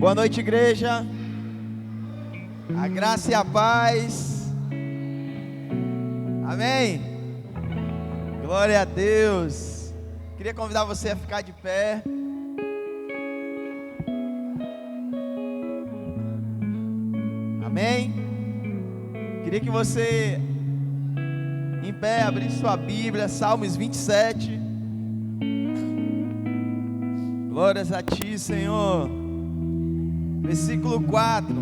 Boa noite, igreja. A graça e a paz. Amém. Glória a Deus. Queria convidar você a ficar de pé. Amém. Queria que você, em pé, abrisse sua Bíblia, Salmos 27. Glórias a Ti, Senhor. Versículo 4.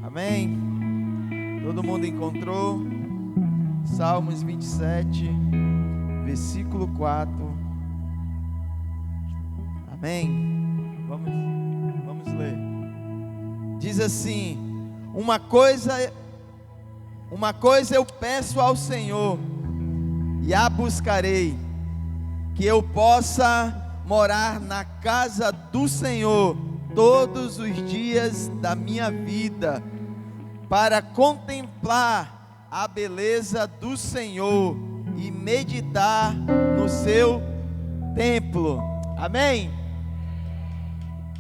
Amém. Todo mundo encontrou? Salmos 27, versículo 4. Amém. Vamos ler. Diz assim: Uma coisa eu peço ao Senhor, e a buscarei, que eu possa morar na casa do Senhor todos os dias da minha vida, para contemplar a beleza do Senhor e meditar no seu templo. Amém?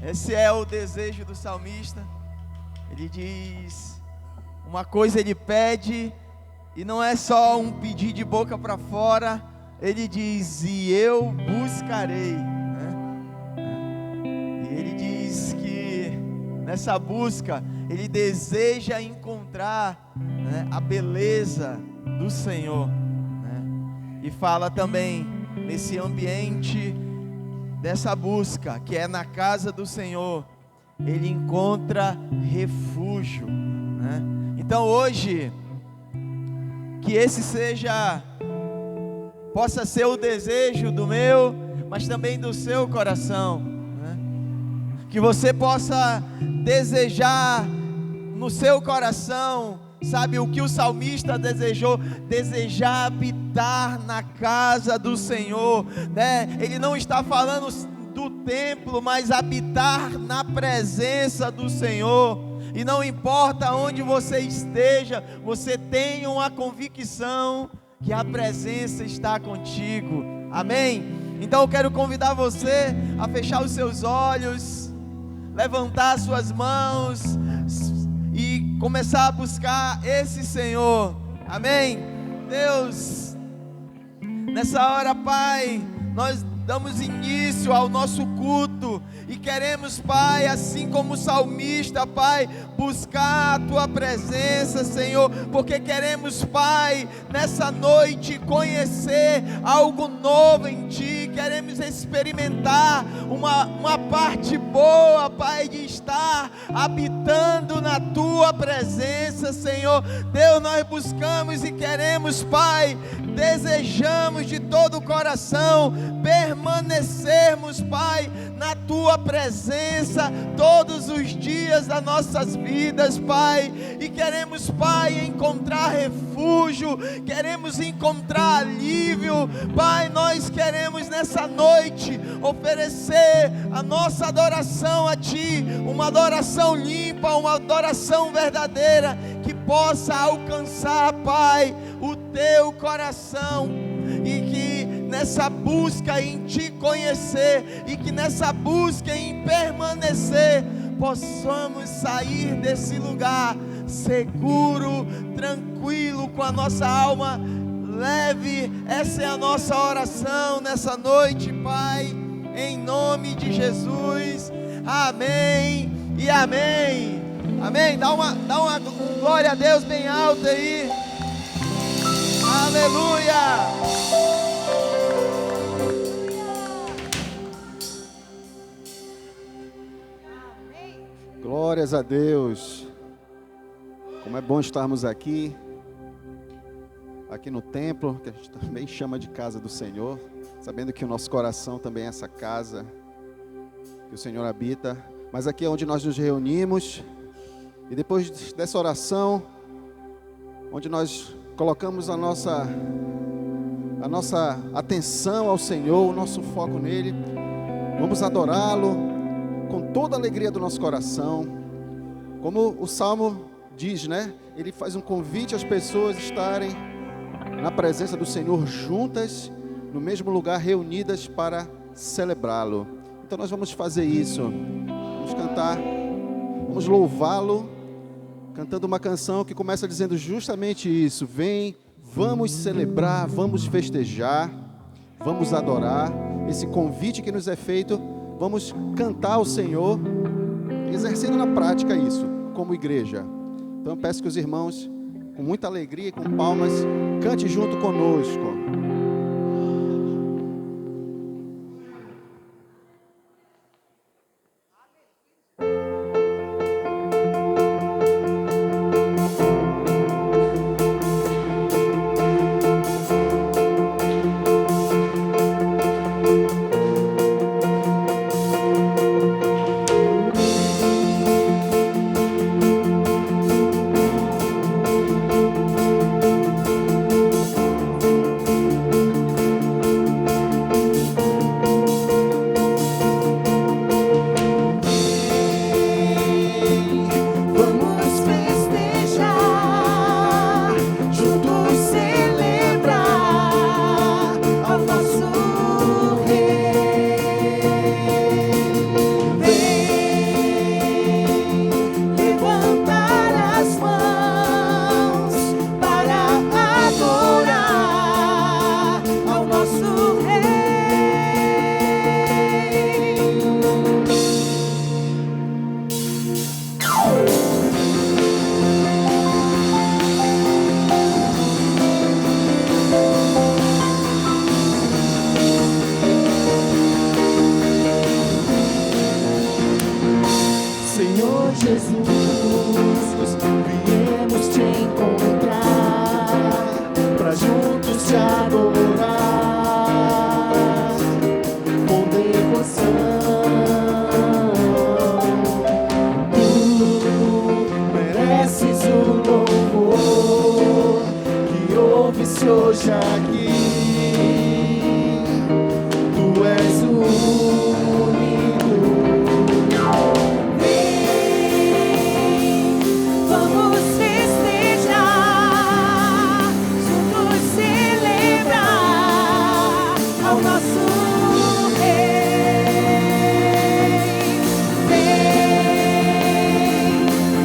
Esse é o desejo do salmista. Ele diz, uma coisa ele pede, e não é só um pedir de boca para fora. Ele diz, e eu buscarei, né? E ele diz que nessa busca ele deseja encontrar, né, a beleza do Senhor, né? E fala também nesse ambiente dessa busca, que é na casa do Senhor, ele encontra refúgio, né? Então hoje, que esse possa ser o desejo do meu, mas também do seu coração, né? Que você possa desejar no seu coração, sabe o que o salmista desejou? Desejar habitar na casa do Senhor, né? Ele não está falando do templo, mas habitar na presença do Senhor. E não importa onde você esteja, você tenha uma convicção que a presença está contigo. Amém? Então eu quero convidar você a fechar os seus olhos, levantar suas mãos e começar a buscar esse Senhor. Amém? Deus, nessa hora, Pai, nós damos início ao nosso culto e queremos, Pai, assim como o salmista, Pai, buscar a Tua presença, Senhor, porque queremos, Pai, nessa noite conhecer algo novo em Ti, queremos experimentar uma parte boa, Pai, de estar habitando na Tua presença, Senhor. Deus, nós buscamos e queremos, Pai, desejamos de todo o coração permanecermos, Pai, na Tua presença todos os dias das nossas vidas, Pai, e queremos, Pai, encontrar refúgio, queremos encontrar alívio, Pai. Nós queremos nessa noite oferecer a nossa adoração a Ti, uma adoração limpa, uma adoração verdadeira, que possa alcançar, Pai, o Teu coração, e que nessa busca em Te conhecer, e que nessa busca em permanecer, possamos sair desse lugar seguro, tranquilo, com a nossa alma leve. Essa é a nossa oração nessa noite, Pai, em nome de Jesus. Amém e amém. Amém. Dá uma glória a Deus bem alta aí. Aleluia. Glórias a Deus. Como é bom estarmos aqui no templo, que a gente também chama de casa do Senhor, sabendo que o nosso coração também é essa casa que o Senhor habita. Mas aqui é onde nós nos reunimos, e depois dessa oração, onde nós colocamos a nossa atenção ao Senhor, o nosso foco nele, vamos adorá-lo com toda a alegria do nosso coração. Como o Salmo diz, né? Ele faz um convite às pessoas estarem na presença do Senhor, juntas, no mesmo lugar, reunidas para celebrá-lo. Então nós vamos fazer isso. Vamos cantar, vamos louvá-lo, cantando uma canção que começa dizendo justamente isso. Vem, vamos celebrar, vamos festejar, vamos adorar. Esse convite que nos é feito, vamos cantar ao Senhor, exercendo na prática isso, como igreja. Então eu peço que os irmãos, com muita alegria e com palmas, cante junto conosco.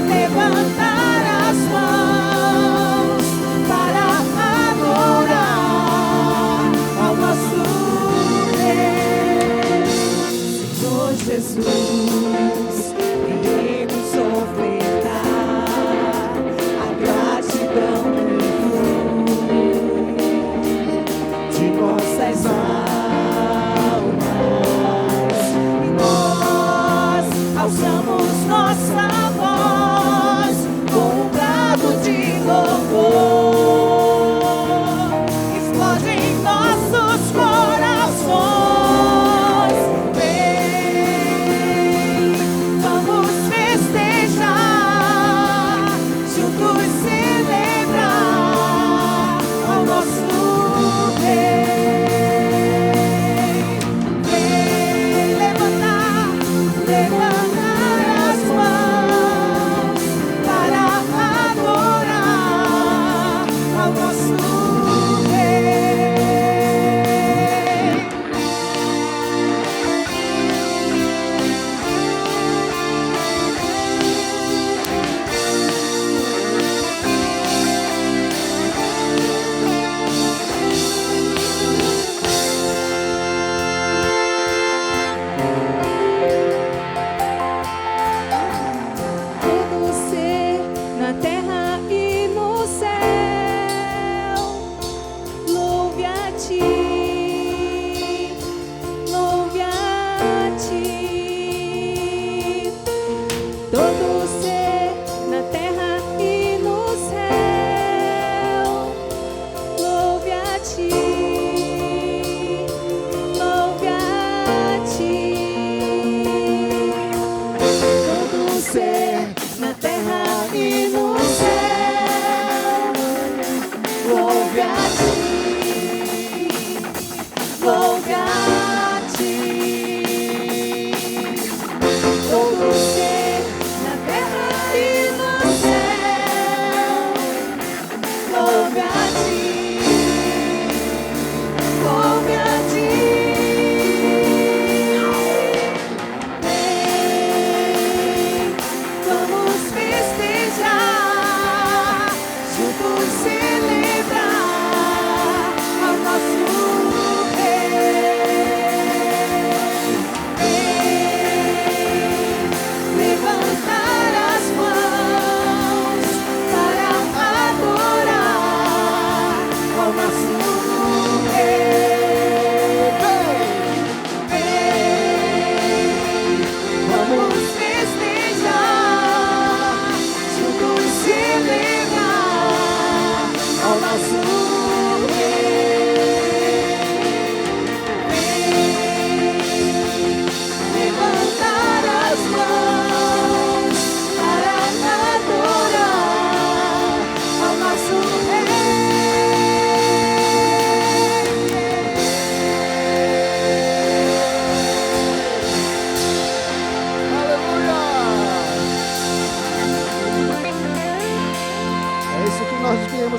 Levantar as mãos para adorar.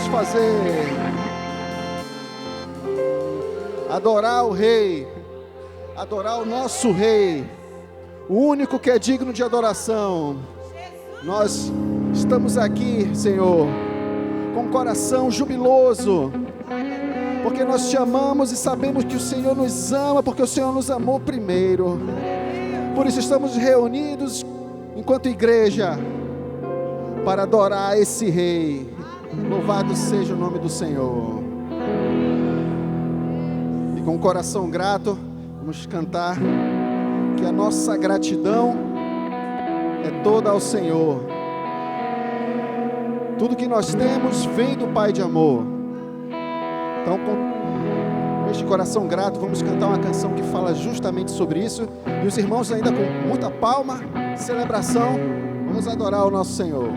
vamos fazer? Adorar o Rei, adorar o nosso Rei, o único que é digno de adoração. Nós estamos aqui, Senhor, com o coração jubiloso, porque nós te amamos e sabemos que o Senhor nos ama, porque o Senhor nos amou primeiro. Por isso estamos reunidos enquanto igreja para adorar esse Rei. Louvado seja o nome do Senhor. E com o coração grato, vamos cantar que a nossa gratidão é toda ao Senhor. Tudo que nós temos vem do Pai de amor. Então, com este coração grato, vamos cantar uma canção que fala justamente sobre isso. E os irmãos ainda com muita palma, celebração, vamos adorar o nosso Senhor.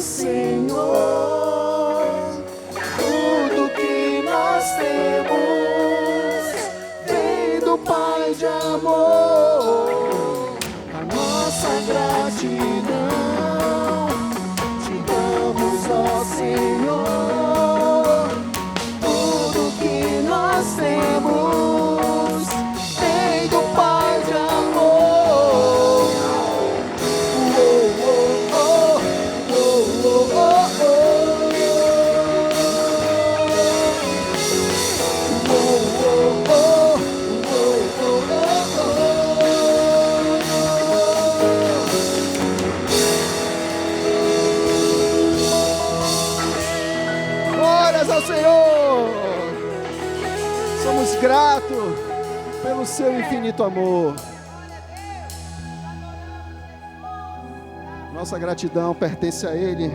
Senhor, tudo que nós palmas ao Senhor. Somos gratos pelo seu infinito amor. Nossa gratidão pertence a Ele,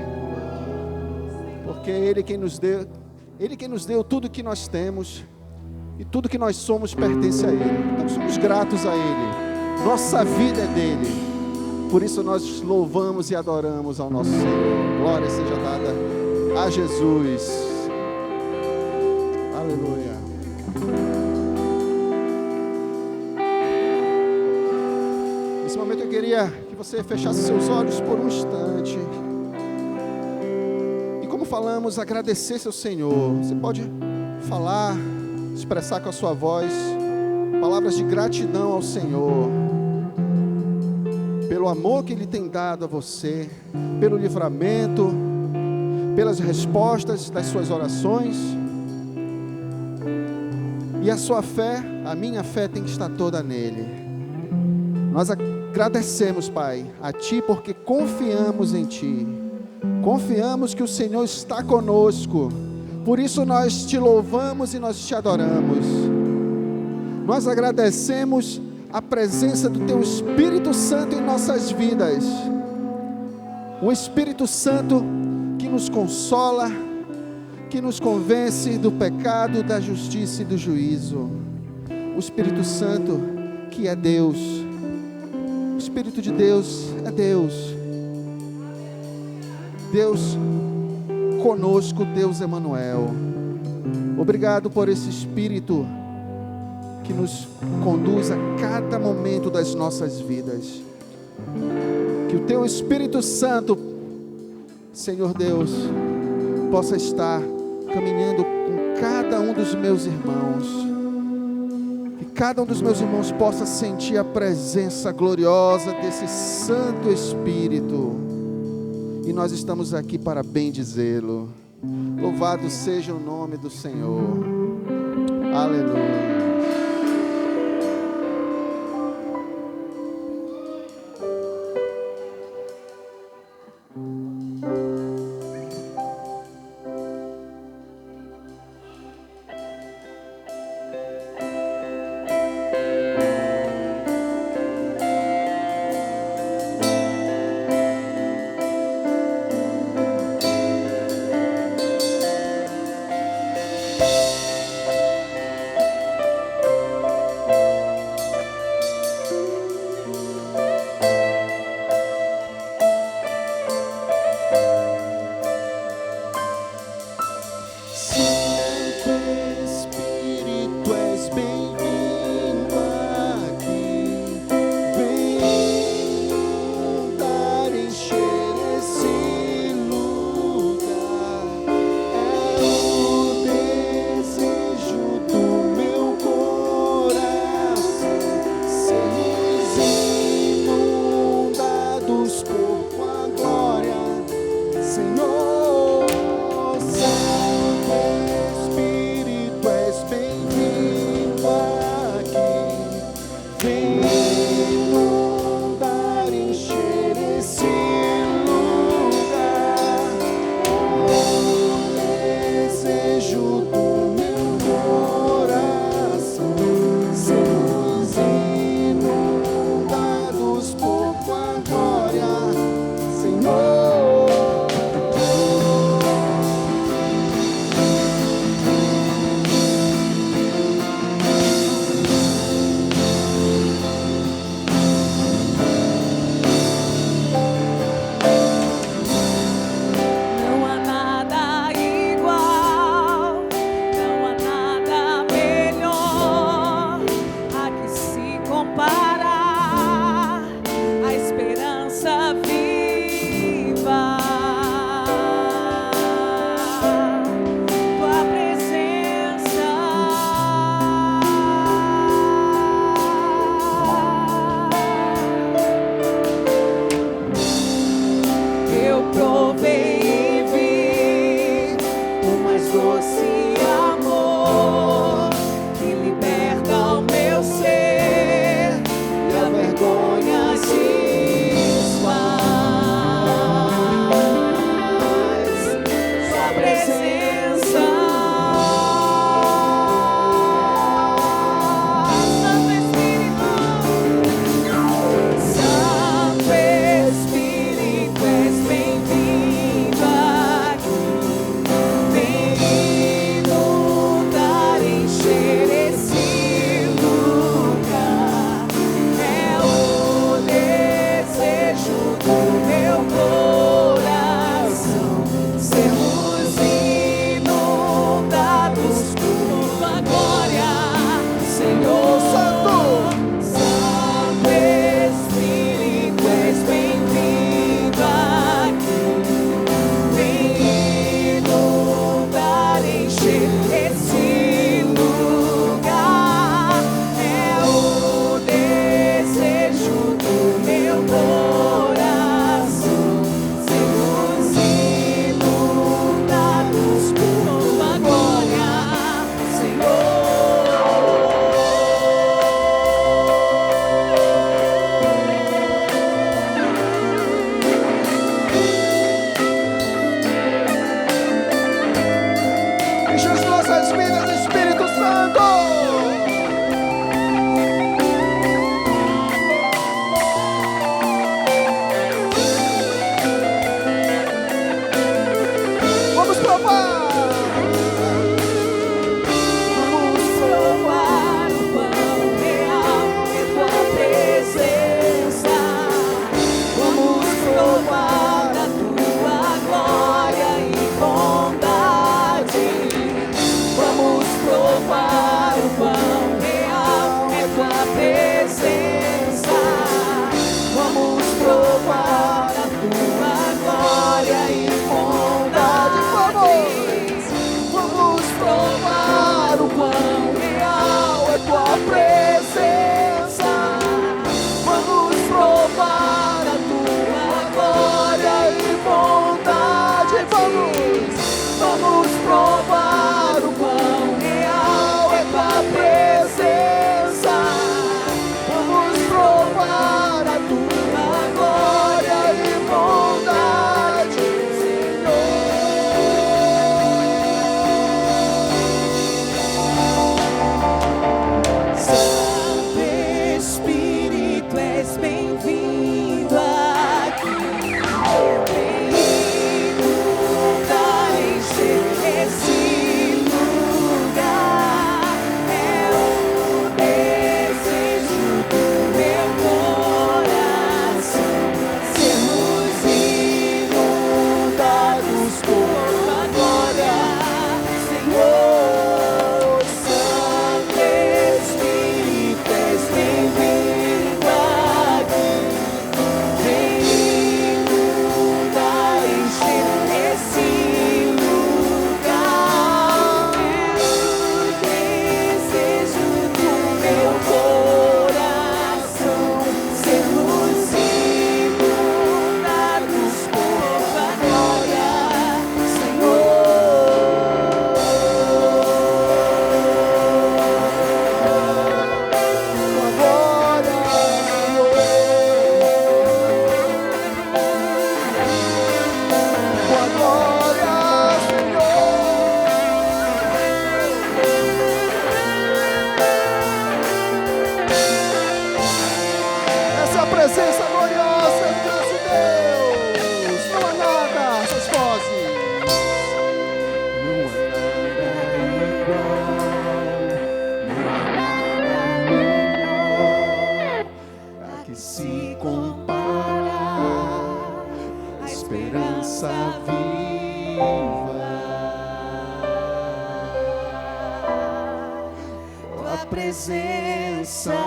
porque é Ele quem nos deu tudo que nós temos, e tudo que nós somos pertence a Ele. Então somos gratos a Ele. Nossa vida é dele. Por isso nós louvamos e adoramos ao nosso Senhor. Glória seja dada a Jesus. Aleluia. Nesse momento eu queria que você fechasse seus olhos por um instante. E como falamos, agradecesse ao Senhor. Você pode falar, expressar com a sua voz palavras de gratidão ao Senhor, pelo amor que Ele tem dado a você, pelo livramento, pelas respostas das suas orações. E a sua fé, a minha fé tem que estar toda nele. Nós agradecemos, Pai, a Ti, porque confiamos em Ti. Confiamos que o Senhor está conosco. Por isso nós Te louvamos e nós Te adoramos. Nós agradecemos a presença do Teu Espírito Santo em nossas vidas. O Espírito Santo que nos consola, que nos convence do pecado, da justiça e do juízo. O Espírito Santo que é Deus. O Espírito de Deus é Deus. Deus conosco, Deus Emanuel. Obrigado por esse Espírito que nos conduz a cada momento das nossas vidas. Que o Teu Espírito Santo, Senhor Deus, possa estar caminhando com cada um dos meus irmãos. Que cada um dos meus irmãos possa sentir a presença gloriosa desse Santo Espírito. E nós estamos aqui para bendizê-lo. Louvado seja o nome do Senhor. Aleluia. provar. Vamos provar o pão real, é tua presença. Vamos provar da tua glória e bondade. Vamos provar o pão real, é tua presença. Vamos provar a tua glória e bondade. Vamos provar o pão real, é tua presença. Vamos provar a tua glória e bondade. Vamos provar o pão real, é tua presença. Vamos provar a tua glória e bondade, Santo Espírito, és bem-vindo aqui. Bem-vindo a encher esse lugar. É o desejo do meu coração, sermos inundados por tua glória, Senhor. Santo Espírito, és bem-vindo aqui. Bem-vindo a encher esse lugar. É o desejo do meu coração, sermos inundados por tua glória, Senhor. Tua glória, Senhor. Tua glória, Essa é a presença gloriosa do nosso Deus. Não há nada, essas vozes. Não há nada que se compara à esperança viva. Tua presença.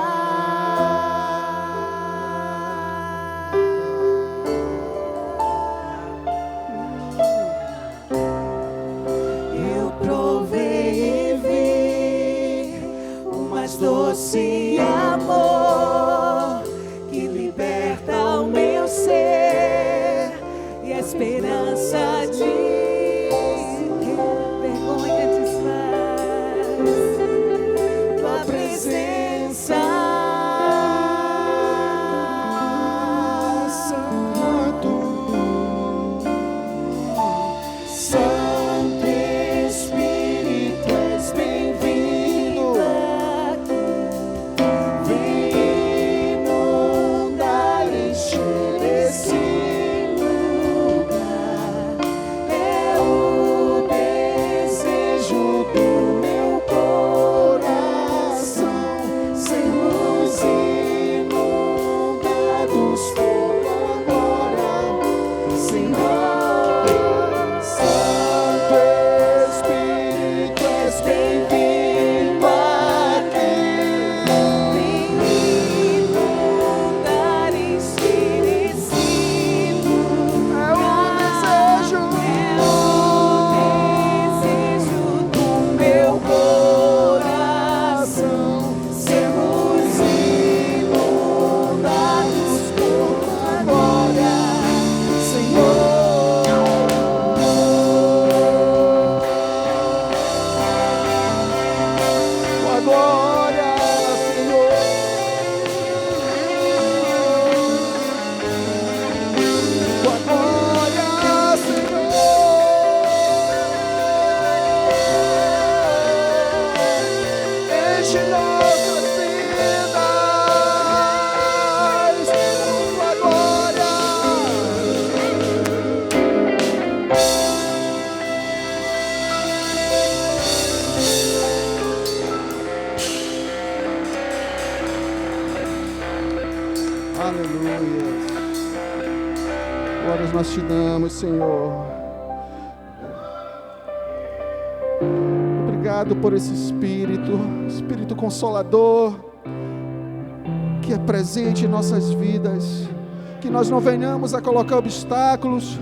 Eu provei e vi o mais doce amor que liberta o meu ser e a esperança de vergonha desfaz. Tua presença nós te damos, Senhor. Obrigado por esse Espírito Consolador, que é presente em nossas vidas, que nós não venhamos a colocar obstáculos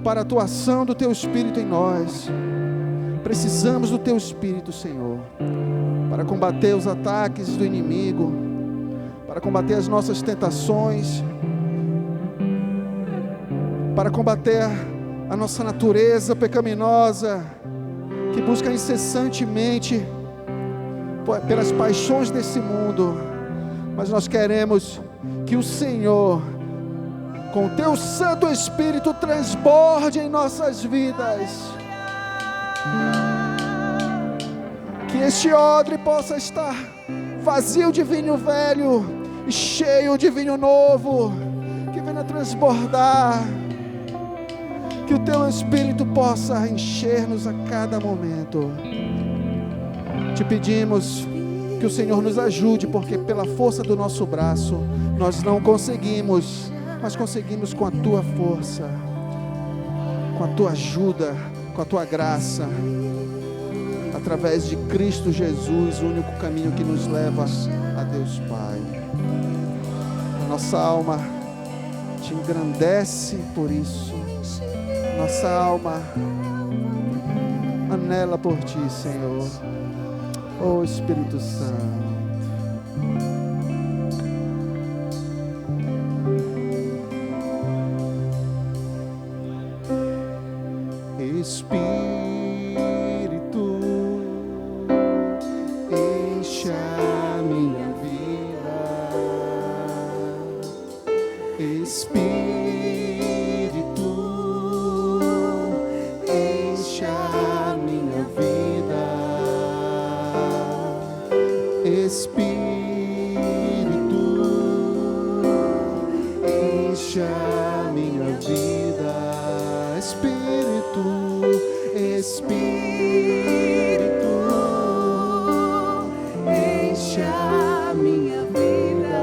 para a atuação do Teu Espírito em nós. Precisamos do Teu Espírito, Senhor, para combater os ataques do inimigo, para combater as nossas tentações, para combater a nossa natureza pecaminosa, que busca incessantemente pelas paixões desse mundo. Mas nós queremos que o Senhor, com o Teu Santo Espírito, transborde em nossas vidas, que este odre possa estar vazio de vinho velho e cheio de vinho novo, que venha transbordar, que o Teu Espírito possa encher-nos a cada momento. Te pedimos que o Senhor nos ajude, porque pela força do nosso braço nós não conseguimos, mas conseguimos com a Tua força, com a Tua ajuda, com a Tua graça, através de Cristo Jesus, o único caminho que nos leva a Deus Pai. A nossa alma te engrandece por isso. Nossa alma anela por Ti, Senhor. Oh Espírito Santo. Espírito, enche a minha vida. Espírito, enche a minha vida. Espírito, enche a minha vida. Espírito, enche a minha vida.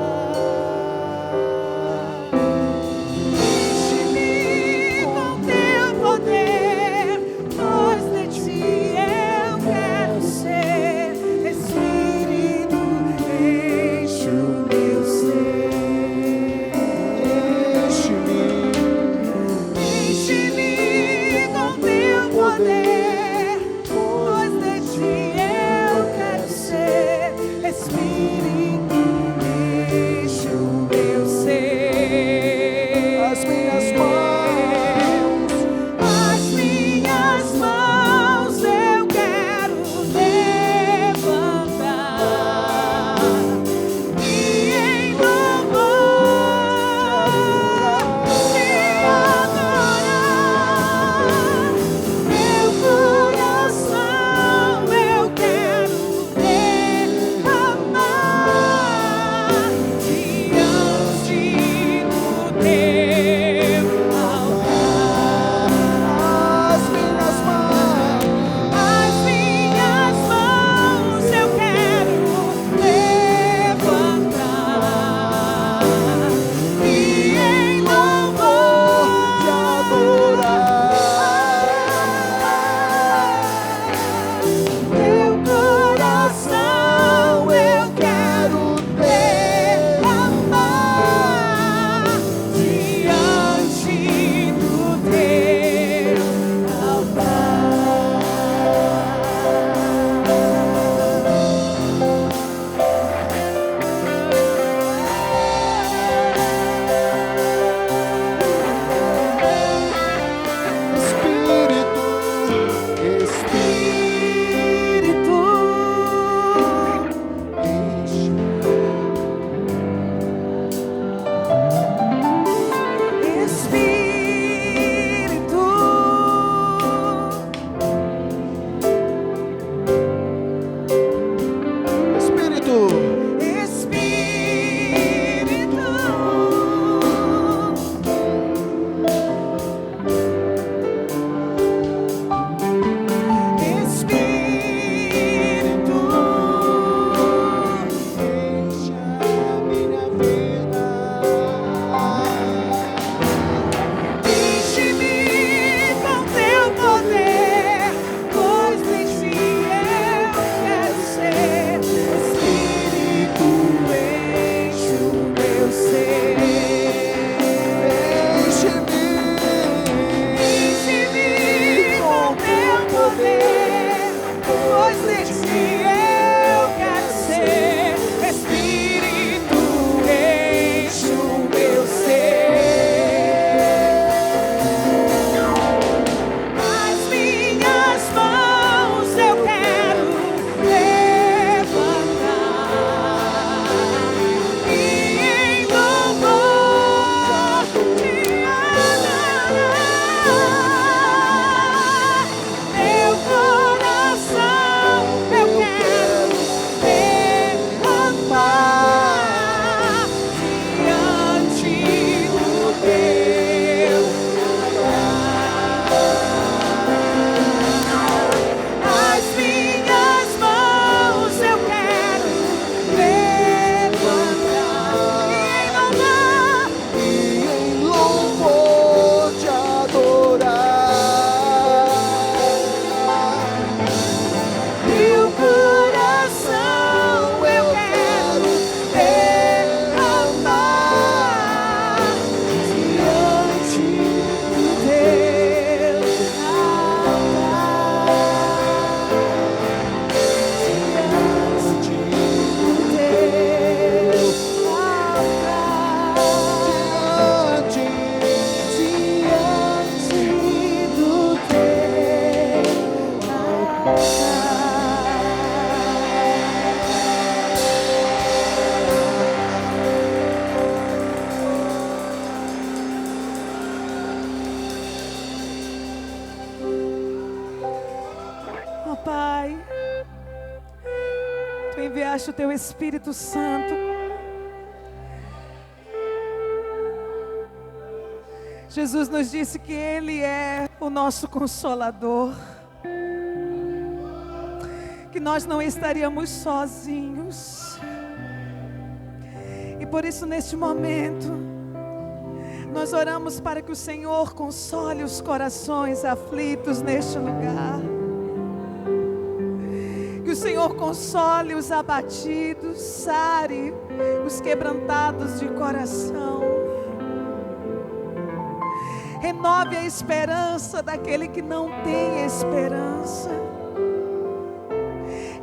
Enche-me com Teu poder, pois de Ti eu quero ser. Espírito, enche o meu ser. Enche-me Enche-me com Teu poder, pois de ti eu quero ser. Espírito, enche o meu ser. As minhas mãos eu quero levantar e em louvor te adorar. Meu coração eu quero levantar diante do teu altar. As minhas mãos eu quero levantar E em louvor te adorar. meu coração eu quero levantar diante do teu altar. Diante do teu altar. Diante do teu altar. Ó Pai, Tu enviaste o Teu Espírito Santo. Jesus nos disse que Ele é o nosso Consolador, que nós não estaríamos sozinhos. E por isso, neste momento, nós oramos para que o Senhor console os corações aflitos neste lugar. Que o Senhor console os abatidos, sare os quebrantados de coração. Renove a esperança daquele que não tem esperança.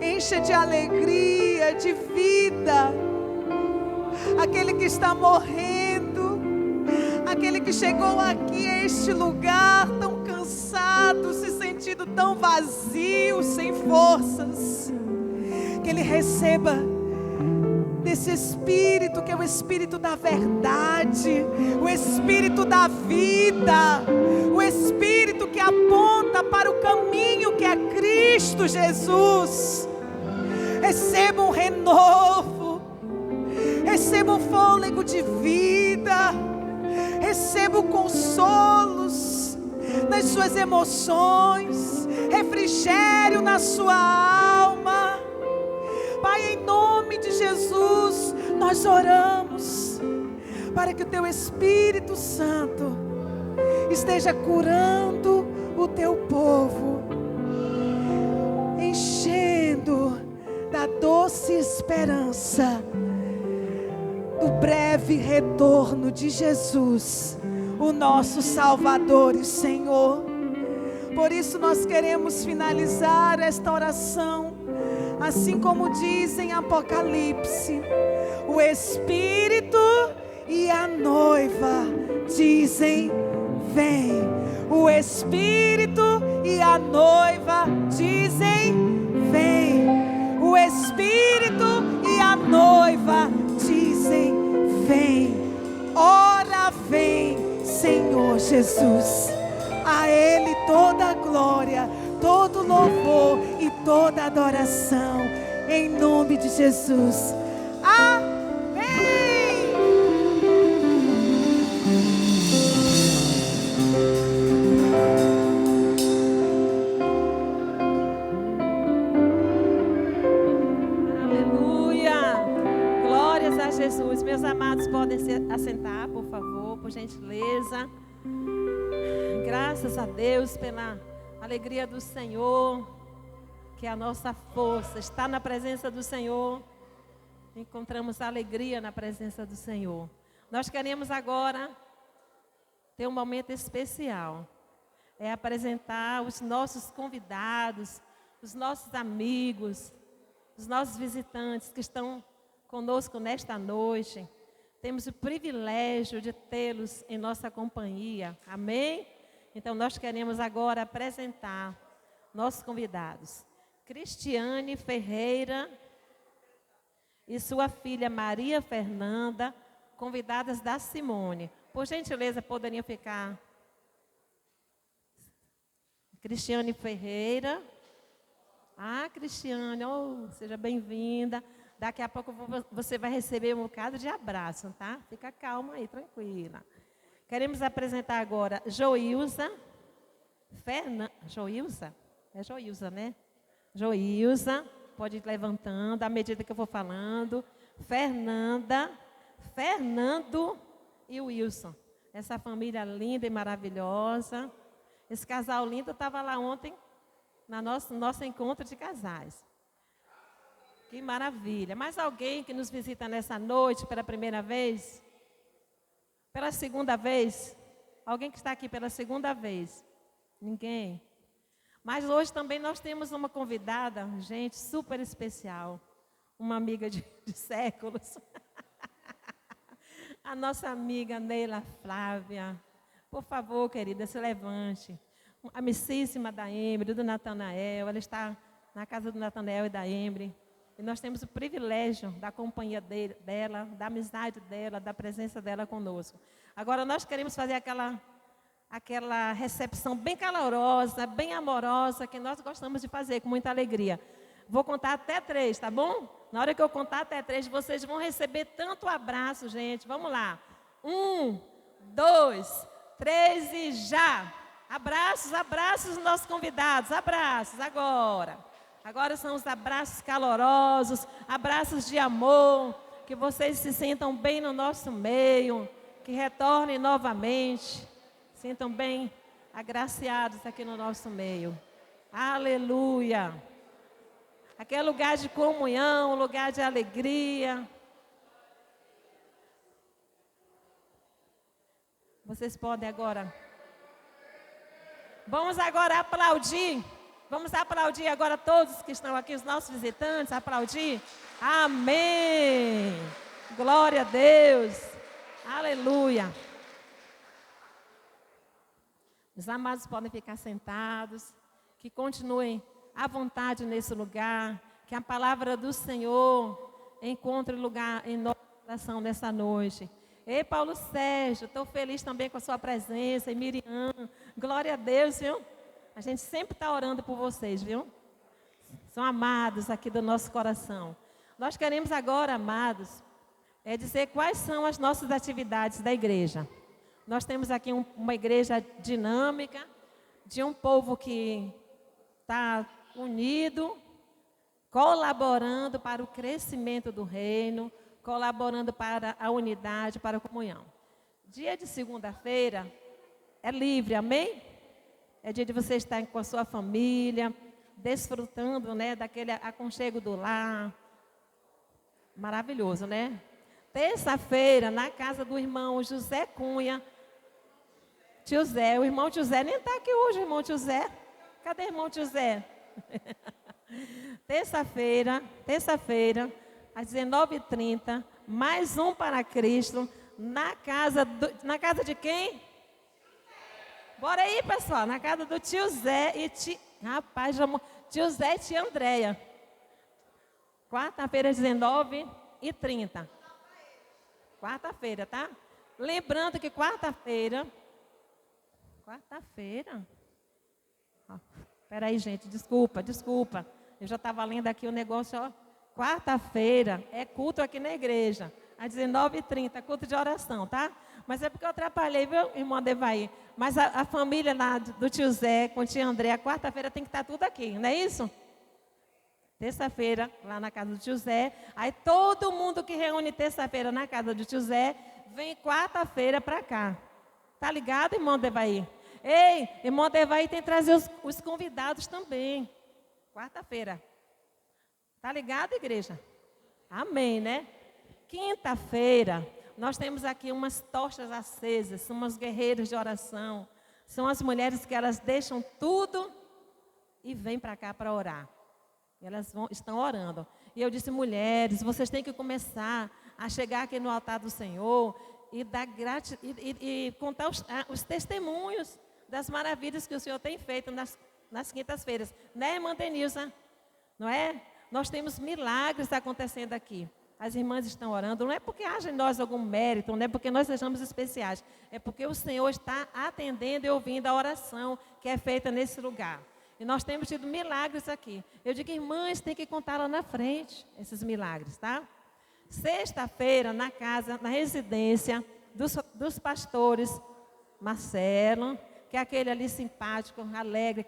Encha de alegria, de vida, aquele que está morrendo, aquele que chegou aqui a este lugar tão cansado, se sentindo tão vazio, sem forças. Que ele receba desse Espírito, que é o Espírito da verdade, o Espírito da vida, o Espírito que aponta para o caminho que é Cristo Jesus. Receba um renovo, receba um fôlego de vida, receba consolos nas suas emoções, refrigério na sua alma. Pai, em nome de Jesus, nós oramos para que o Teu Espírito Santo esteja curando o Teu povo, enchendo da doce esperança do breve retorno de Jesus, o nosso Salvador e Senhor. Por isso nós queremos finalizar esta oração assim como diz em Apocalipse: o Espírito e a noiva dizem vem. O Espírito e a noiva dizem vem. O Espírito e a noiva dizem vem. Ora vem, Senhor Jesus. A Ele toda a glória, todo louvor e toda adoração, em nome de Jesus. Amém. Aleluia. Glórias a Jesus. Meus amados, podem se assentar, por favor, por gentileza. Graças a Deus pela alegria do Senhor, que a nossa força está na presença do Senhor. Encontramos alegria na presença do Senhor. Nós queremos agora ter um momento especial. É apresentar os nossos convidados, os nossos amigos, os nossos visitantes que estão conosco nesta noite. Temos o privilégio de tê-los em nossa companhia. Amém? Então, nós queremos agora apresentar nossos convidados. Cristiane Ferreira e sua filha Maria Fernanda, convidadas da Simone. Por gentileza, poderiam ficar. Cristiane Ferreira. Ah, Cristiane, seja bem-vinda. Daqui a pouco você vai receber um bocado de abraço, tá? Fica calma aí, tranquila. Queremos apresentar agora Joilza. Joilza? É Joilza, né? Joilza, pode ir levantando à medida que eu vou falando. Fernanda, Fernando e Wilson. Essa família linda e maravilhosa. Esse casal lindo estava lá ontem, no nosso encontro de casais. Que maravilha. Mais alguém que nos visita nessa noite pela primeira vez? Pela segunda vez? Alguém que está aqui pela segunda vez? Ninguém? Mas hoje também nós temos uma convidada, gente, super especial. Uma amiga de séculos. A nossa amiga Neila Flávia. Por favor, querida, se levante. A amicíssima da Embre, do Natanael. Ela está na casa do Natanael e da Embre. E nós temos o privilégio da companhia dela, da amizade dela, da presença dela conosco. Agora, nós queremos fazer aquela recepção bem calorosa, bem amorosa, que nós gostamos de fazer com muita alegria. Vou contar até 3, tá bom? Na hora que eu contar até 3, vocês vão receber tanto abraço, gente. Vamos lá. 1, 2, 3 e já! Abraços, abraços dos nossos convidados. Abraços, agora. Agora são os abraços calorosos, abraços de amor, que vocês se sintam bem no nosso meio, que retornem novamente, sintam bem agraciados aqui no nosso meio. Aleluia! Aqui é lugar de comunhão, lugar de alegria. Vocês podem agora. Vamos agora aplaudir. Vamos aplaudir agora todos que estão aqui, os nossos visitantes, aplaudir. Amém! Glória a Deus! Aleluia! Os amados podem ficar sentados, que continuem à vontade nesse lugar, que a palavra do Senhor encontre lugar em nosso coração nessa noite. Ei, Paulo Sérgio, estou feliz também com a sua presença, e Miriam, glória a Deus, viu? A gente sempre está orando por vocês, viu? São amados aqui do nosso coração. Nós queremos agora, amados, dizer quais são as nossas atividades da igreja. Nós temos aqui uma igreja dinâmica, de um povo que está unido, colaborando para o crescimento do reino, colaborando para a unidade, para a comunhão. Dia de segunda-feira é livre, amém? É dia de você estar com a sua família, desfrutando, né, daquele aconchego do lar. Maravilhoso, né? Terça-feira, na casa do irmão José Cunha. Tio Zé, o irmão Tio Zé nem está aqui hoje, irmão Tio Zé. Cadê o irmão Tio Zé? Terça-feira, às 19h30, mais um para Cristo, na casa de quem? Bora aí, pessoal, na casa do tio Zé e rapaz, tio Zé e tia Andréia. Quarta-feira, às 19h30. Quarta-feira, tá? Lembrando que quarta-feira. Peraí, gente, desculpa. Eu já estava lendo aqui o negócio, ó. Quarta-feira é culto aqui na igreja. Às 19h30, culto de oração, tá? Mas é porque eu atrapalhei, viu, irmão Devaí? Mas a família lá do tio Zé, com a tia André, quarta-feira tem que estar tudo aqui, não é isso? Terça-feira, lá na casa do tio Zé. Aí todo mundo que reúne terça-feira na casa do tio Zé, vem quarta-feira para cá. Tá ligado, irmão Devaí? Ei, irmão Devaí tem que trazer os convidados também. Quarta-feira. Tá ligado, igreja? Amém, né? Quinta-feira, nós temos aqui umas tochas acesas, são umas guerreiras de oração. São as mulheres que elas deixam tudo e vêm para cá para orar. Estão orando. E eu disse, mulheres, vocês têm que começar a chegar aqui no altar do Senhor e dar e contar os testemunhos das maravilhas que o Senhor tem feito nas quintas-feiras. Né, irmã Denilson? Não é? Nós temos milagres acontecendo aqui. As irmãs estão orando, não é porque haja em nós algum mérito, não é porque nós sejamos especiais, é porque o Senhor está atendendo e ouvindo a oração que é feita nesse lugar. E nós temos tido milagres aqui. Eu digo, irmãs, tem que contar lá na frente esses milagres, tá? Sexta-feira, na casa, na residência dos pastores Marcelo, que é aquele ali simpático, alegre,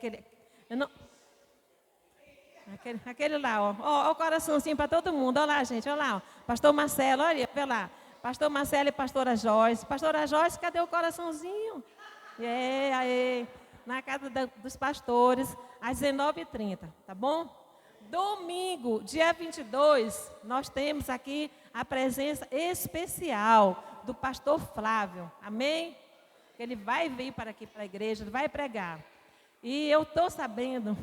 aquele lá, ó o coraçãozinho para todo mundo, olha lá, gente, olha lá, ó. Pastor Marcelo, olha lá, pastor Marcelo e pastora Joyce. Pastora Joyce, cadê o coraçãozinho? Aí, na casa dos pastores, às 19h30, tá bom? Domingo, dia 22, nós temos aqui a presença especial do pastor Flávio, amém? Ele vai vir para aqui, para a igreja, ele vai pregar. E eu estou sabendo,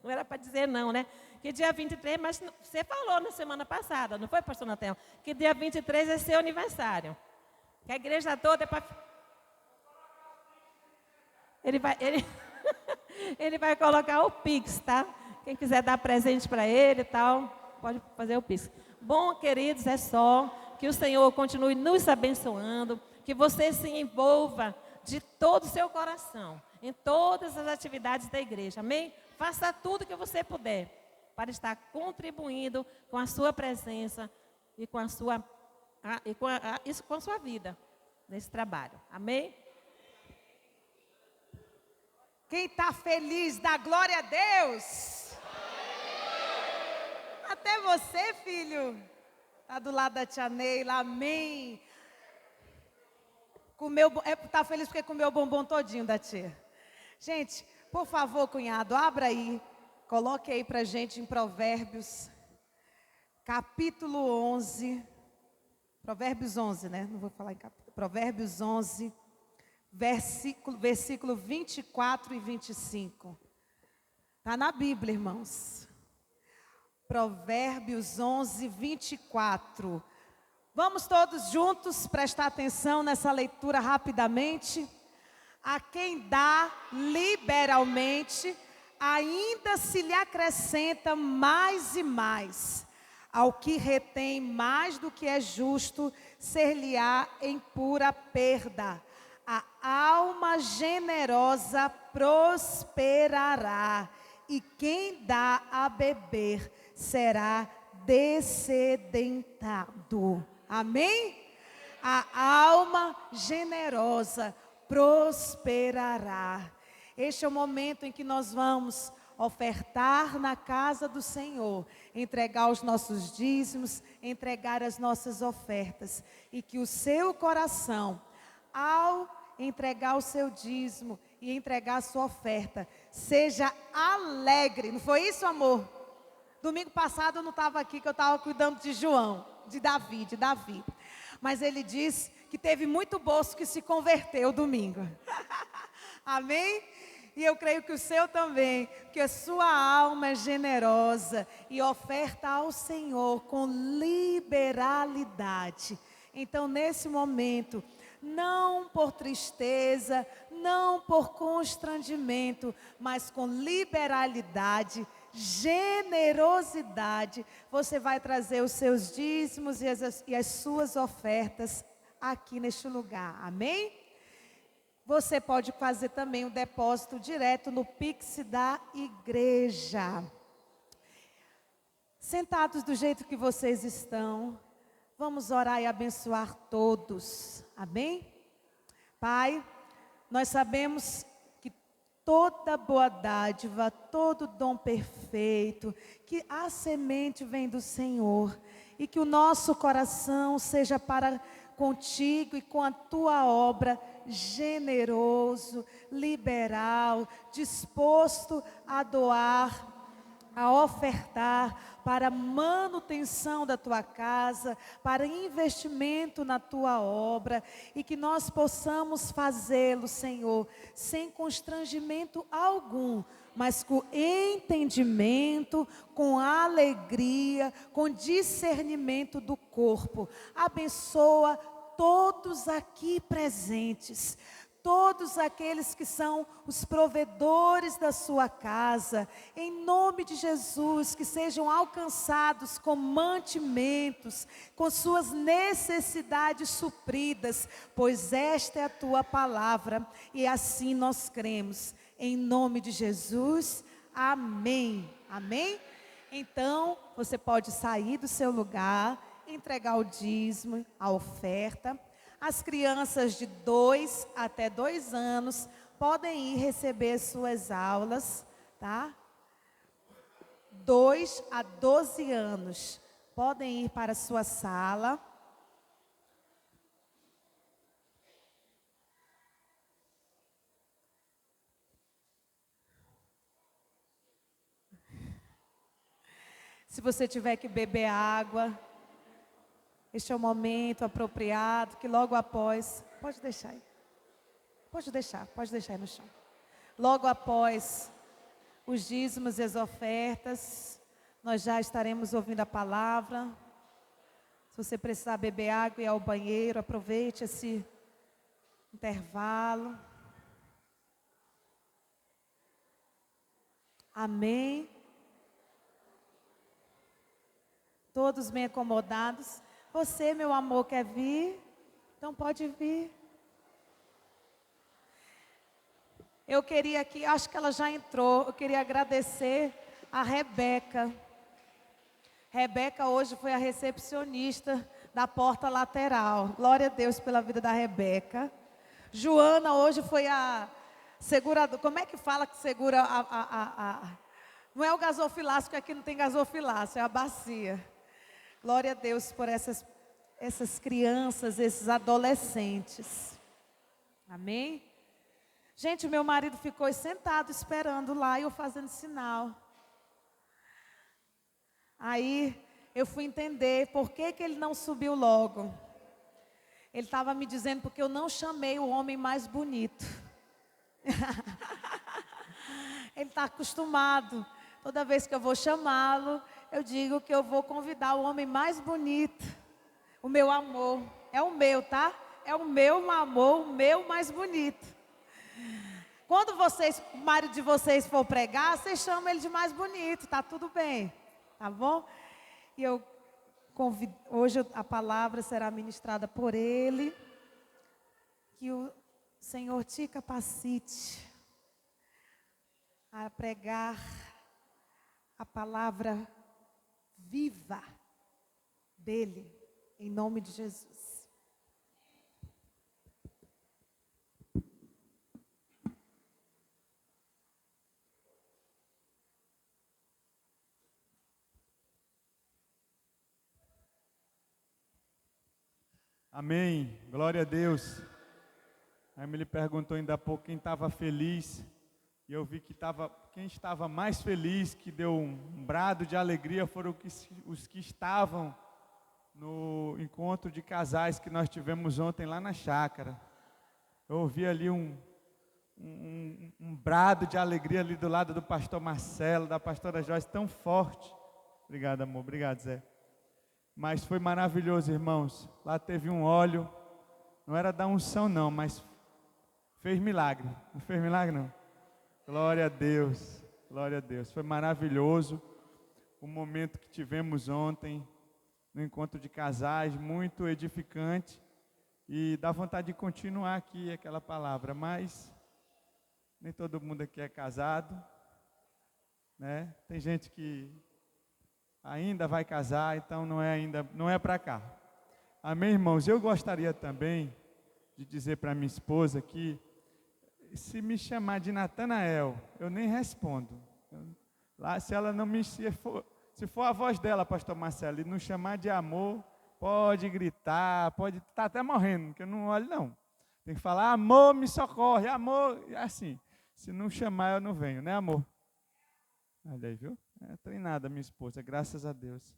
não era para dizer não, né? Que dia 23, mas você falou na semana passada, não foi, pastor Natel? Que dia 23 é seu aniversário. Que a igreja toda é para... Ele vai colocar o Pix, tá? Quem quiser dar presente para ele e tal, pode fazer o Pix. Bom, queridos, é só que o Senhor continue nos abençoando, que você se envolva de todo o seu coração em todas as atividades da igreja, amém? Faça tudo que você puder para estar contribuindo com a sua presença e com a sua vida nesse trabalho, amém? Quem está feliz, dá glória a Deus. Até você, filho. Está do lado da tia Neila, amém. Está feliz porque comeu o bombom todinho da tia. Gente, por favor, cunhado, abra aí. Coloque aí para gente em Provérbios, capítulo 11. Provérbios 11, né? Não vou falar em capítulo. Provérbios 11. Versículo 24 e 25. Está na Bíblia, irmãos. Provérbios 11, 24. Vamos todos juntos prestar atenção nessa leitura rapidamente. A quem dá liberalmente, ainda se lhe acrescenta mais e mais. Ao que retém mais do que é justo, ser-lhe-á em pura perda. A alma generosa prosperará, e quem dá a beber será dessedentado. Amém? A alma generosa prosperará. Este é o momento em que nós vamos ofertar na casa do Senhor, entregar os nossos dízimos, entregar as nossas ofertas, e que o seu coração, ao entregar o seu dízimo e entregar a sua oferta, seja alegre. Não foi isso, amor? Domingo passado eu não estava aqui, que eu estava cuidando de João, de Davi. Mas ele disse que teve muito moço que se converteu domingo. Amém? E eu creio que o seu também, que a sua alma é generosa e oferta ao Senhor com liberalidade. Então, nesse momento, não por tristeza, não por constrangimento, mas com liberalidade, generosidade, você vai trazer os seus dízimos e as suas ofertas aqui neste lugar, amém? Você pode fazer também um depósito direto no Pix da igreja. Sentados do jeito que vocês estão, vamos orar e abençoar todos, amém? Pai, nós sabemos que toda boa dádiva, todo dom perfeito, que a semente vem do Senhor, e que o nosso coração seja para contigo e com a tua obra, generoso, liberal, disposto a doar, a ofertar para manutenção da tua casa, para investimento na tua obra, e que nós possamos fazê-lo, Senhor, sem constrangimento algum, mas com entendimento, com alegria, com discernimento do corpo. Abençoa todos aqui presentes, todos aqueles que são os provedores da sua casa, em nome de Jesus, que sejam alcançados com mantimentos, com suas necessidades supridas, pois esta é a tua palavra, e assim nós cremos, em nome de Jesus, amém, amém? Então, você pode sair do seu lugar, entregar o dízimo, a oferta. As crianças de 2 até 2 anos podem ir receber suas aulas, tá? 2 a 12 anos podem ir para a sua sala. Se você tiver que beber água, este é o momento apropriado, que logo após, pode deixar aí, pode deixar aí no chão. Logo após os dízimos e as ofertas, nós já estaremos ouvindo a palavra. Se você precisar beber água e ir ao banheiro, aproveite esse intervalo. Amém. Todos bem acomodados. Você, meu amor, quer vir? Então pode vir. Eu queria aqui, acho que ela já entrou, eu queria agradecer a Rebeca. Rebeca hoje foi a recepcionista da porta lateral. Glória a Deus pela vida da Rebeca. Joana hoje foi a seguradora. Como é que fala que segura não é o gasofilácio, porque aqui não tem gasofilácio, é a bacia. Glória a Deus por essas crianças, esses adolescentes. Amém? Gente, meu marido ficou sentado esperando lá e eu fazendo sinal. Aí eu fui entender por que ele não subiu logo. Ele estava me dizendo porque eu não chamei o homem mais bonito. Ele está acostumado. Toda vez que eu vou chamá-lo, eu digo que eu vou convidar o homem mais bonito. O meu amor. É o meu, tá? É o meu amor, o meu mais bonito. Quando o marido de vocês for pregar, vocês chamam ele de mais bonito, tá tudo bem. Tá bom? E eu convido, hoje a palavra será ministrada por ele. Que o Senhor te capacite a pregar a palavra viva dele, em nome de Jesus. Amém, glória a Deus. A Emily perguntou ainda há pouco quem estava feliz, e eu vi que quem estava mais feliz, que deu um brado de alegria, foram os que estavam no encontro de casais que nós tivemos ontem lá na chácara. Eu ouvi ali um brado de alegria ali do lado do pastor Marcelo, da pastora Joyce, tão forte. Obrigado, amor, obrigado, Zé. Mas foi maravilhoso, irmãos. Lá teve um óleo, não era da unção não, mas fez milagre. Não fez milagre não? Glória a Deus, glória a Deus. Foi maravilhoso o momento que tivemos ontem no encontro de casais, muito edificante. E dá vontade de continuar aqui aquela palavra, mas nem todo mundo aqui é casado, né? Tem gente que ainda vai casar, então não é para cá. Amém, irmãos? Eu gostaria também de dizer para minha esposa que se me chamar de Natanael, eu nem respondo. Lá, se ela não me se for a voz dela, pastor Marcelo, e não chamar de amor, pode gritar, pode estar até morrendo, porque eu não olho não. Tem que falar, amor, me socorre, amor, assim. Se não chamar, eu não venho, né, amor? Olha aí, viu? É treinada minha esposa, graças a Deus.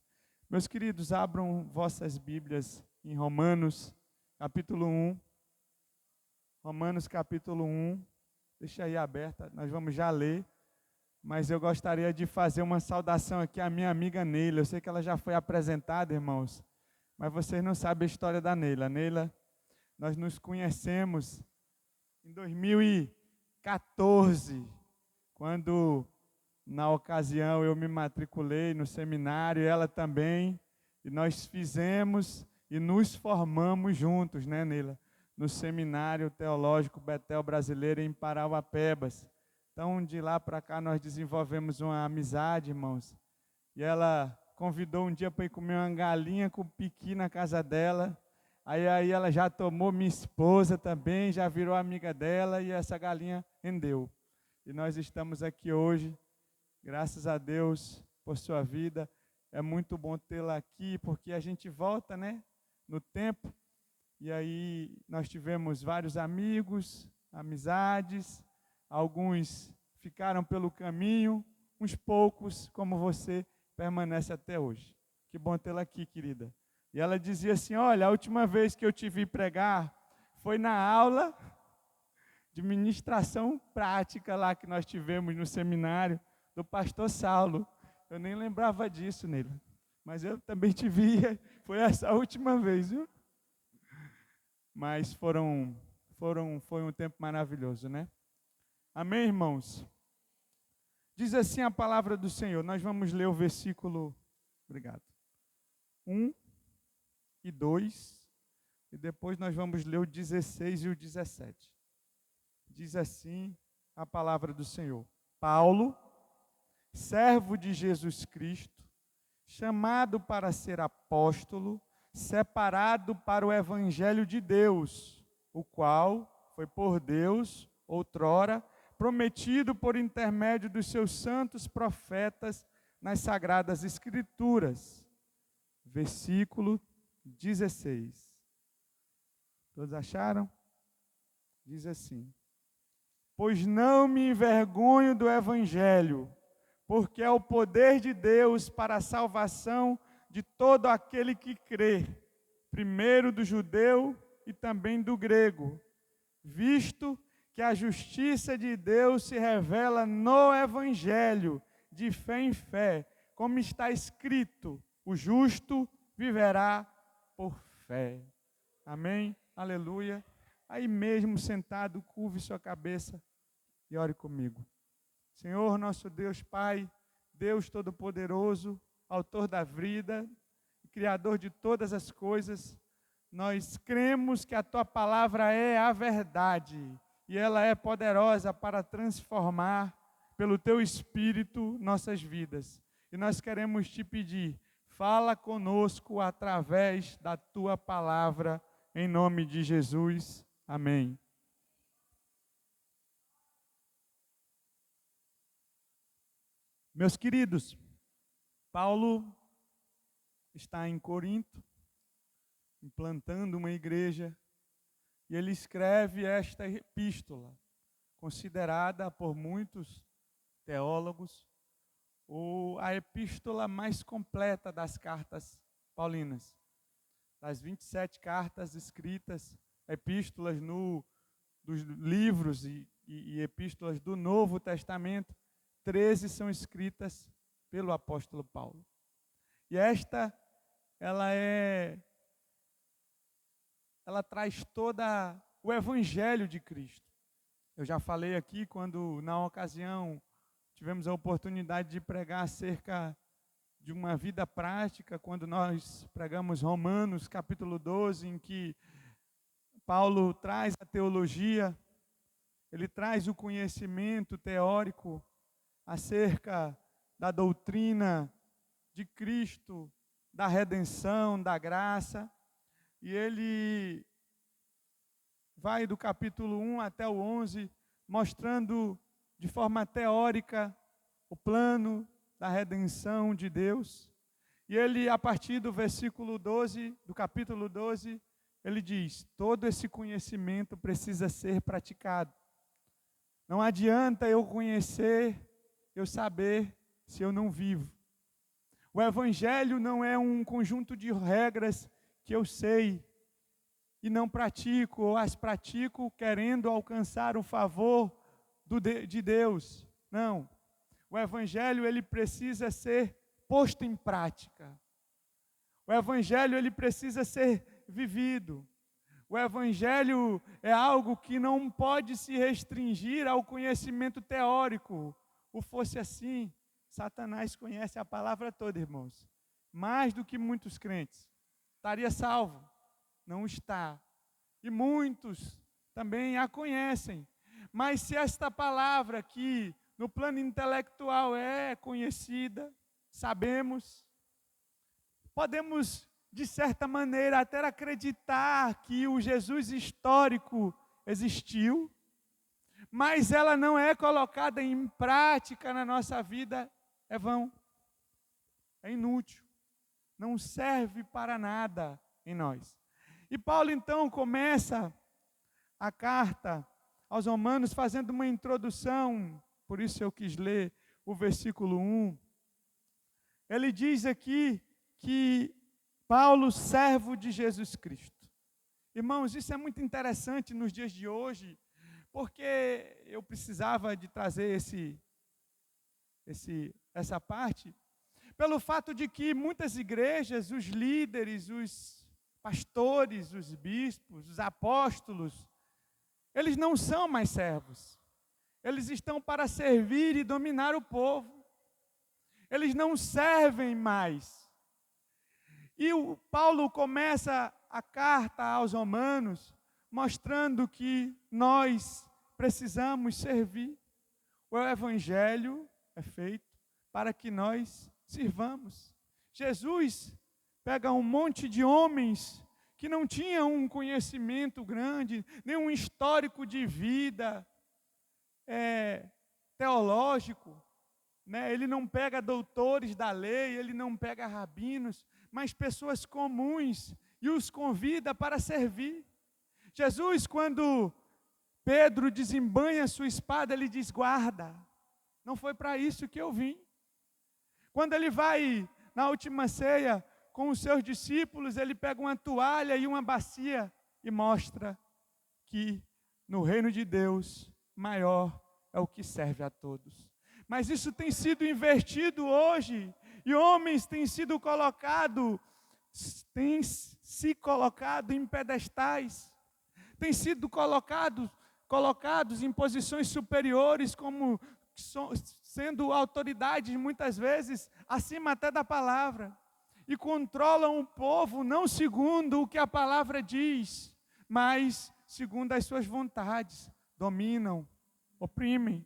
Meus queridos, abram vossas Bíblias em Romanos, capítulo 1. Romanos, capítulo 1. Deixa aí aberta, nós vamos já ler mas eu gostaria de fazer uma saudação aqui à minha amiga Neila. Eu sei que ela já foi apresentada, irmãos, mas vocês não sabem a história da Neila. Neila, nós nos conhecemos em 2014, quando, na ocasião, eu me matriculei no seminário, ela também, e nós fizemos e nos formamos juntos, né, Neila? No Seminário Teológico Betel Brasileiro em Parauapebas. Então, de lá para cá, nós desenvolvemos uma amizade, irmãos. E ela convidou um dia para ir comer uma galinha com piqui na casa dela. Aí ela já tomou minha esposa também, já virou amiga dela, e essa galinha rendeu. E nós estamos aqui hoje, graças a Deus por sua vida. É muito bom tê-la aqui, porque a gente volta, né, no tempo. E aí nós tivemos vários amigos, amizades, alguns ficaram pelo caminho, uns poucos, como você, permanece até hoje. Que bom tê-la aqui, querida. E ela dizia assim, olha, a última vez que eu te vi pregar foi na aula de ministração prática lá que nós tivemos no seminário do pastor Saulo. Eu nem lembrava disso, Neila, mas eu também te via, foi essa última vez, viu? Mas foi um tempo maravilhoso, né? Amém, irmãos? Diz assim a palavra do Senhor. Nós vamos ler o versículo, obrigado, 1 e 2, e depois nós vamos ler o 16 e o 17. Diz assim a palavra do Senhor. Paulo, servo de Jesus Cristo, chamado para ser apóstolo, separado para o evangelho de Deus, o qual foi por Deus, outrora, prometido por intermédio dos seus santos profetas nas sagradas escrituras. Versículo 16. Todos acharam? Diz assim: pois não me envergonho do evangelho, porque é o poder de Deus para a salvação de todo aquele que crê, primeiro do judeu e também do grego, visto que a justiça de Deus se revela no evangelho, de fé em fé, como está escrito, o justo viverá por fé. Amém? Aleluia. Aí mesmo sentado, curve sua cabeça e ore comigo. Senhor, nosso Deus Pai, Deus Todo-Poderoso, autor da vida, Criador de todas as coisas, nós cremos que a Tua palavra é a verdade e ela é poderosa para transformar pelo Teu Espírito nossas vidas. E nós queremos Te pedir, fala conosco através da Tua palavra, em nome de Jesus. Amém. Meus queridos, Paulo está em Corinto, implantando uma igreja, e ele escreve esta epístola, considerada por muitos teólogos a epístola mais completa das cartas paulinas. Das 27 cartas escritas, epístolas dos livros e epístolas do Novo Testamento, 13 são escritas pelo apóstolo Paulo. E ela traz toda o evangelho de Cristo. Eu já falei aqui quando, na ocasião, tivemos a oportunidade de pregar acerca de uma vida prática, quando nós pregamos Romanos, capítulo 12, em que Paulo traz a teologia, ele traz o conhecimento teórico acerca da doutrina de Cristo, da redenção, da graça, e ele vai do capítulo 1 até o 11, mostrando de forma teórica o plano da redenção de Deus. E ele, a partir do versículo 12, do capítulo 12, ele diz: todo esse conhecimento precisa ser praticado. Não adianta eu conhecer, eu saber, se eu não vivo. O evangelho não é um conjunto de regras que eu sei e não pratico, ou as pratico querendo alcançar o favor de Deus. Não. O o evangelho ele precisa ser posto em prática. O evangelho ele precisa ser vivido. O evangelho é algo que não pode se restringir ao conhecimento teórico. Ou fosse assim, Satanás conhece a palavra toda, irmãos. Mais do que muitos crentes. Estaria salvo. Não está. E muitos também a conhecem. Mas se esta palavra aqui, no plano intelectual, é conhecida, sabemos, podemos, de certa maneira, até acreditar que o Jesus histórico existiu, mas ela não é colocada em prática na nossa vida, é vão, é inútil, não serve para nada em nós. E Paulo então começa a carta aos Romanos fazendo uma introdução, por isso eu quis ler o versículo 1. Ele diz aqui que Paulo, servo de Jesus Cristo. Irmãos, isso é muito interessante nos dias de hoje, porque eu precisava de trazer essa parte, pelo fato de que muitas igrejas, os líderes, os pastores, os bispos, os apóstolos, eles não são mais servos. Eles estão para servir e dominar o povo. Eles não servem mais. E o Paulo começa a carta aos Romanos mostrando que nós precisamos servir. O evangelho é feito para que nós sirvamos. Jesus pega um monte de homens que não tinham um conhecimento grande, nem um histórico de vida teológico, né? Ele não pega doutores da lei, ele não pega rabinos, mas pessoas comuns, e os convida para servir. Jesus, quando Pedro desembanha sua espada, ele diz: guarda, não foi para isso que eu vim. Quando ele vai na última ceia com os seus discípulos, ele pega uma toalha e uma bacia e mostra que no reino de Deus, maior é o que serve a todos. Mas isso tem sido invertido hoje, e homens têm se colocado em pedestais, têm sido colocados em posições superiores, como sendo autoridades muitas vezes acima até da palavra, e controlam o povo não segundo o que a palavra diz, mas segundo as suas vontades, dominam, oprimem,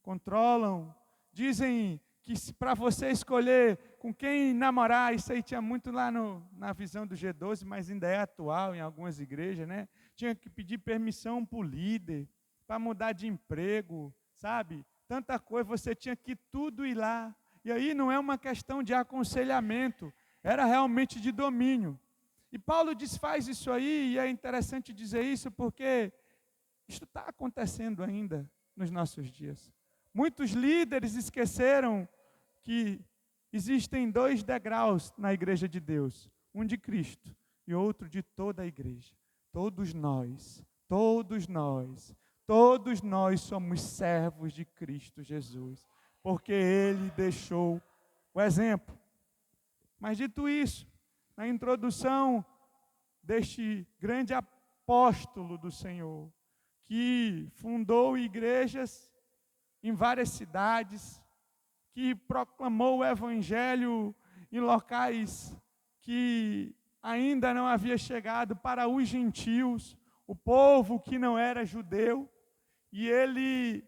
controlam, dizem que para você escolher com quem namorar, isso aí tinha muito lá na visão do G12, mas ainda é atual em algumas igrejas, né? Tinha que pedir permissão para o líder, para mudar de emprego, sabe? Tanta coisa, você tinha que tudo ir lá. E aí não é uma questão de aconselhamento, era realmente de domínio. E Paulo desfaz isso aí, e é interessante dizer isso, porque isso está acontecendo ainda nos nossos dias. Muitos líderes esqueceram que existem 2 degraus na igreja de Deus, um de Cristo e outro de toda a igreja. Todos nós somos servos de Cristo Jesus, porque Ele deixou o exemplo. Mas dito isso, na introdução deste grande apóstolo do Senhor, que fundou igrejas em várias cidades, que proclamou o evangelho em locais que ainda não havia chegado para os gentios, o povo que não era judeu, e ele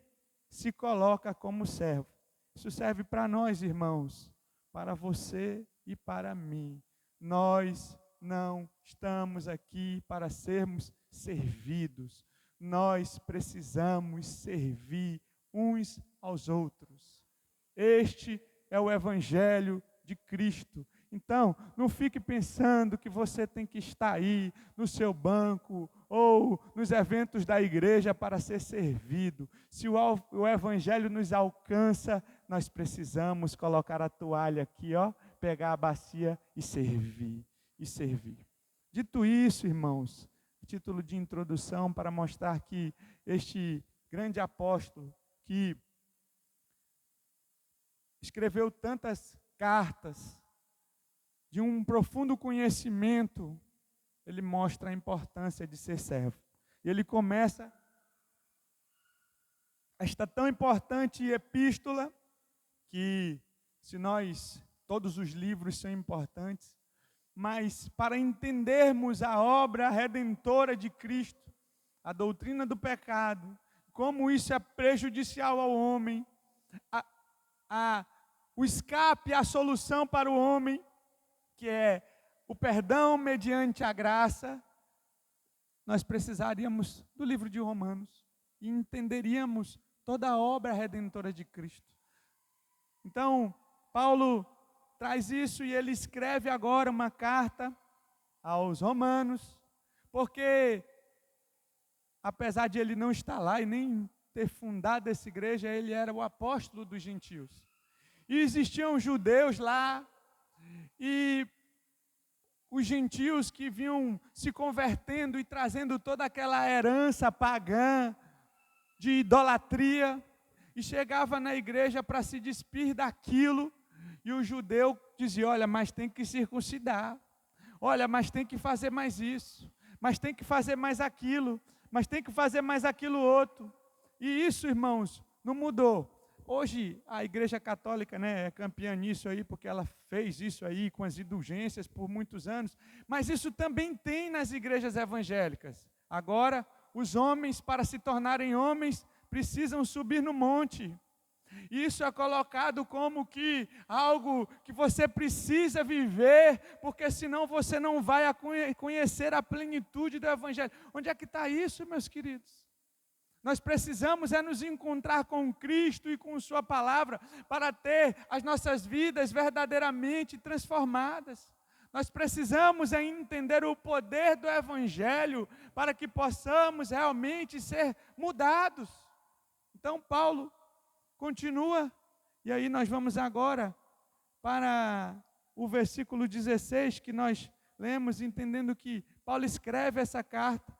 se coloca como servo. Isso serve para nós, irmãos, para você e para mim. Nós não estamos aqui para sermos servidos. Nós precisamos servir uns aos outros. Este é o evangelho de Cristo. Então, não fique pensando que você tem que estar aí no seu banco ou nos eventos da igreja para ser servido. Se o evangelho nos alcança, nós precisamos colocar a toalha aqui, pegar a bacia e servir. Dito isso, irmãos, título de introdução para mostrar que este grande apóstolo que escreveu tantas cartas, de um profundo conhecimento, ele mostra a importância de ser servo. E ele começa esta tão importante epístola, que se nós, todos os livros são importantes, mas para entendermos a obra redentora de Cristo, a doutrina do pecado, como isso é prejudicial ao homem, o escape, a solução para o homem, que é o perdão mediante a graça, nós precisaríamos do livro de Romanos e entenderíamos toda a obra redentora de Cristo. Então, Paulo traz isso e ele escreve agora uma carta aos romanos, porque apesar de ele não estar lá e nem ter fundado essa igreja, ele era o apóstolo dos gentios. E existiam judeus lá, e os gentios que vinham se convertendo e trazendo toda aquela herança pagã de idolatria, e chegava na igreja para se despir daquilo, e o judeu dizia: olha, mas tem que circuncidar, olha, mas tem que fazer mais isso, mas tem que fazer mais aquilo, mas tem que fazer mais aquilo outro. E isso, irmãos, não mudou. Hoje a Igreja Católica, é campeã nisso aí, porque ela fez isso aí com as indulgências por muitos anos, mas isso também tem nas igrejas evangélicas. Agora, os homens, para se tornarem homens, precisam subir no monte. Isso é colocado como que algo que você precisa viver, porque senão você não vai conhecer a plenitude do Evangelho. Onde é que está isso, meus queridos? Nós precisamos nos encontrar com Cristo e com Sua palavra para ter as nossas vidas verdadeiramente transformadas. Nós precisamos entender o poder do Evangelho para que possamos realmente ser mudados. Então Paulo continua, e aí nós vamos agora para o versículo 16, que nós lemos, entendendo que Paulo escreve essa carta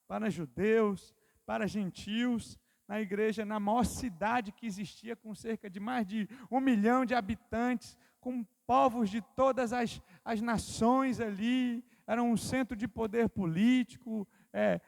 para judeus, para gentios, na igreja, na maior cidade que existia, com cerca de mais de 1 milhão de habitantes, com povos de todas as nações ali, era um centro de poder político,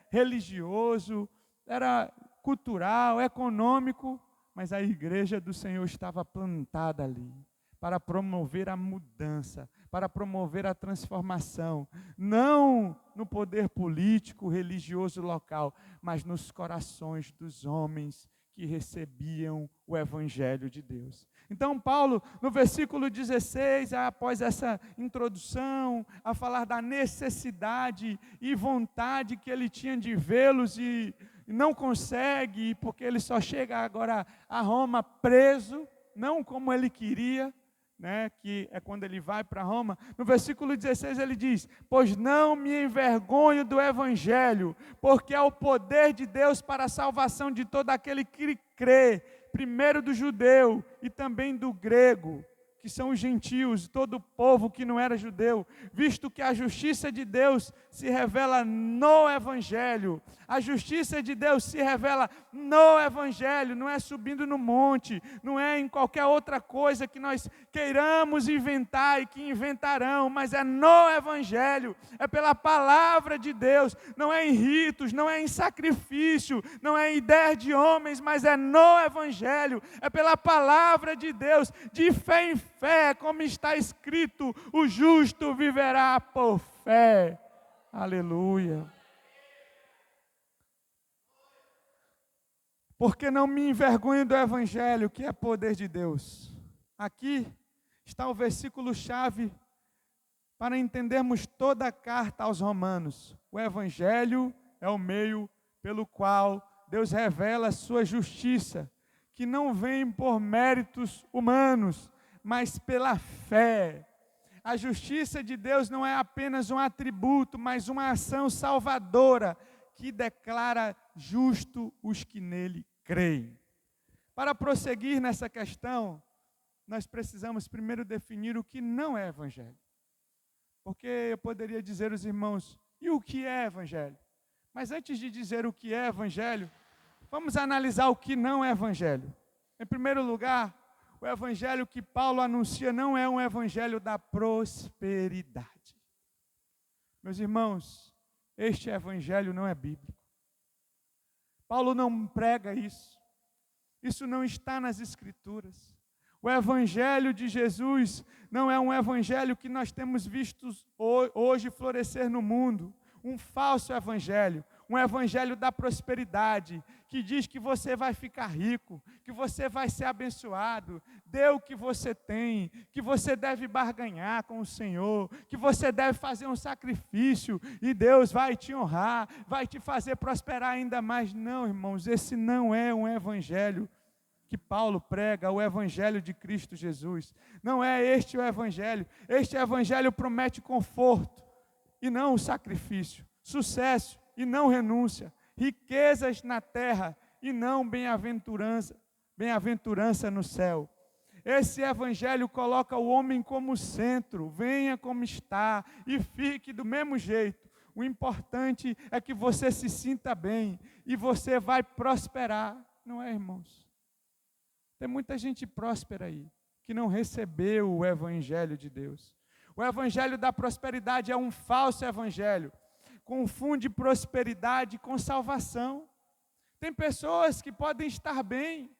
religioso, era cultural, econômico, mas a igreja do Senhor estava plantada ali, para promover a mudança, para promover a transformação, não no poder político, religioso local, mas nos corações dos homens que recebiam o Evangelho de Deus. Então Paulo, no versículo 16, após essa introdução, a falar da necessidade e vontade que ele tinha de vê-los e não consegue, porque ele só chega agora a Roma preso, não como ele queria, que é quando ele vai para Roma. No versículo 16 ele diz: pois não me envergonho do Evangelho, porque é o poder de Deus para a salvação de todo aquele que crê, primeiro do judeu e também do grego, que são os gentios, todo o povo que não era judeu, visto que a justiça de Deus se revela no Evangelho. A justiça de Deus se revela no Evangelho, não é subindo no monte, não é em qualquer outra coisa que nós queiramos inventar e que inventarão, mas é no Evangelho, é pela palavra de Deus, não é em ritos, não é em sacrifício, não é em ideia de homens, mas é no Evangelho, é pela palavra de Deus, de fé em fé, como está escrito: o justo viverá por fé. Aleluia. Porque não me envergonho do Evangelho, que é poder de Deus. Aqui está o versículo-chave para entendermos toda a carta aos Romanos. O Evangelho é o meio pelo qual Deus revela a sua justiça, que não vem por méritos humanos, mas pela fé. A justiça de Deus não é apenas um atributo, mas uma ação salvadora, que declara justo os que nele creem. Para prosseguir nessa questão, nós precisamos primeiro definir o que não é Evangelho. Porque eu poderia dizer aos irmãos: e o que é Evangelho? Mas antes de dizer o que é Evangelho, vamos analisar o que não é Evangelho. Em primeiro lugar, o evangelho que Paulo anuncia não é um evangelho da prosperidade. Meus irmãos, este evangelho não é bíblico. Paulo não prega isso. Isso não está nas Escrituras. O evangelho de Jesus não é um evangelho que nós temos visto hoje florescer no mundo. Um falso evangelho, um evangelho da prosperidade, que diz que você vai ficar rico, que você vai ser abençoado, dê o que você tem, que você deve barganhar com o Senhor, que você deve fazer um sacrifício e Deus vai te honrar, vai te fazer prosperar ainda mais. Não, irmãos, esse não é um evangelho que Paulo prega, o evangelho de Cristo Jesus. Não é este o evangelho. Este evangelho promete conforto e não o sacrifício, sucesso e não renúncia, riquezas na terra e não bem-aventurança no céu. Esse evangelho coloca o homem como centro, venha como está e fique do mesmo jeito. O importante é que você se sinta bem e você vai prosperar, não é, irmãos? Tem muita gente próspera aí, que não recebeu o evangelho de Deus. O evangelho da prosperidade é um falso evangelho. Confunde prosperidade com salvação. Tem pessoas que podem estar bem,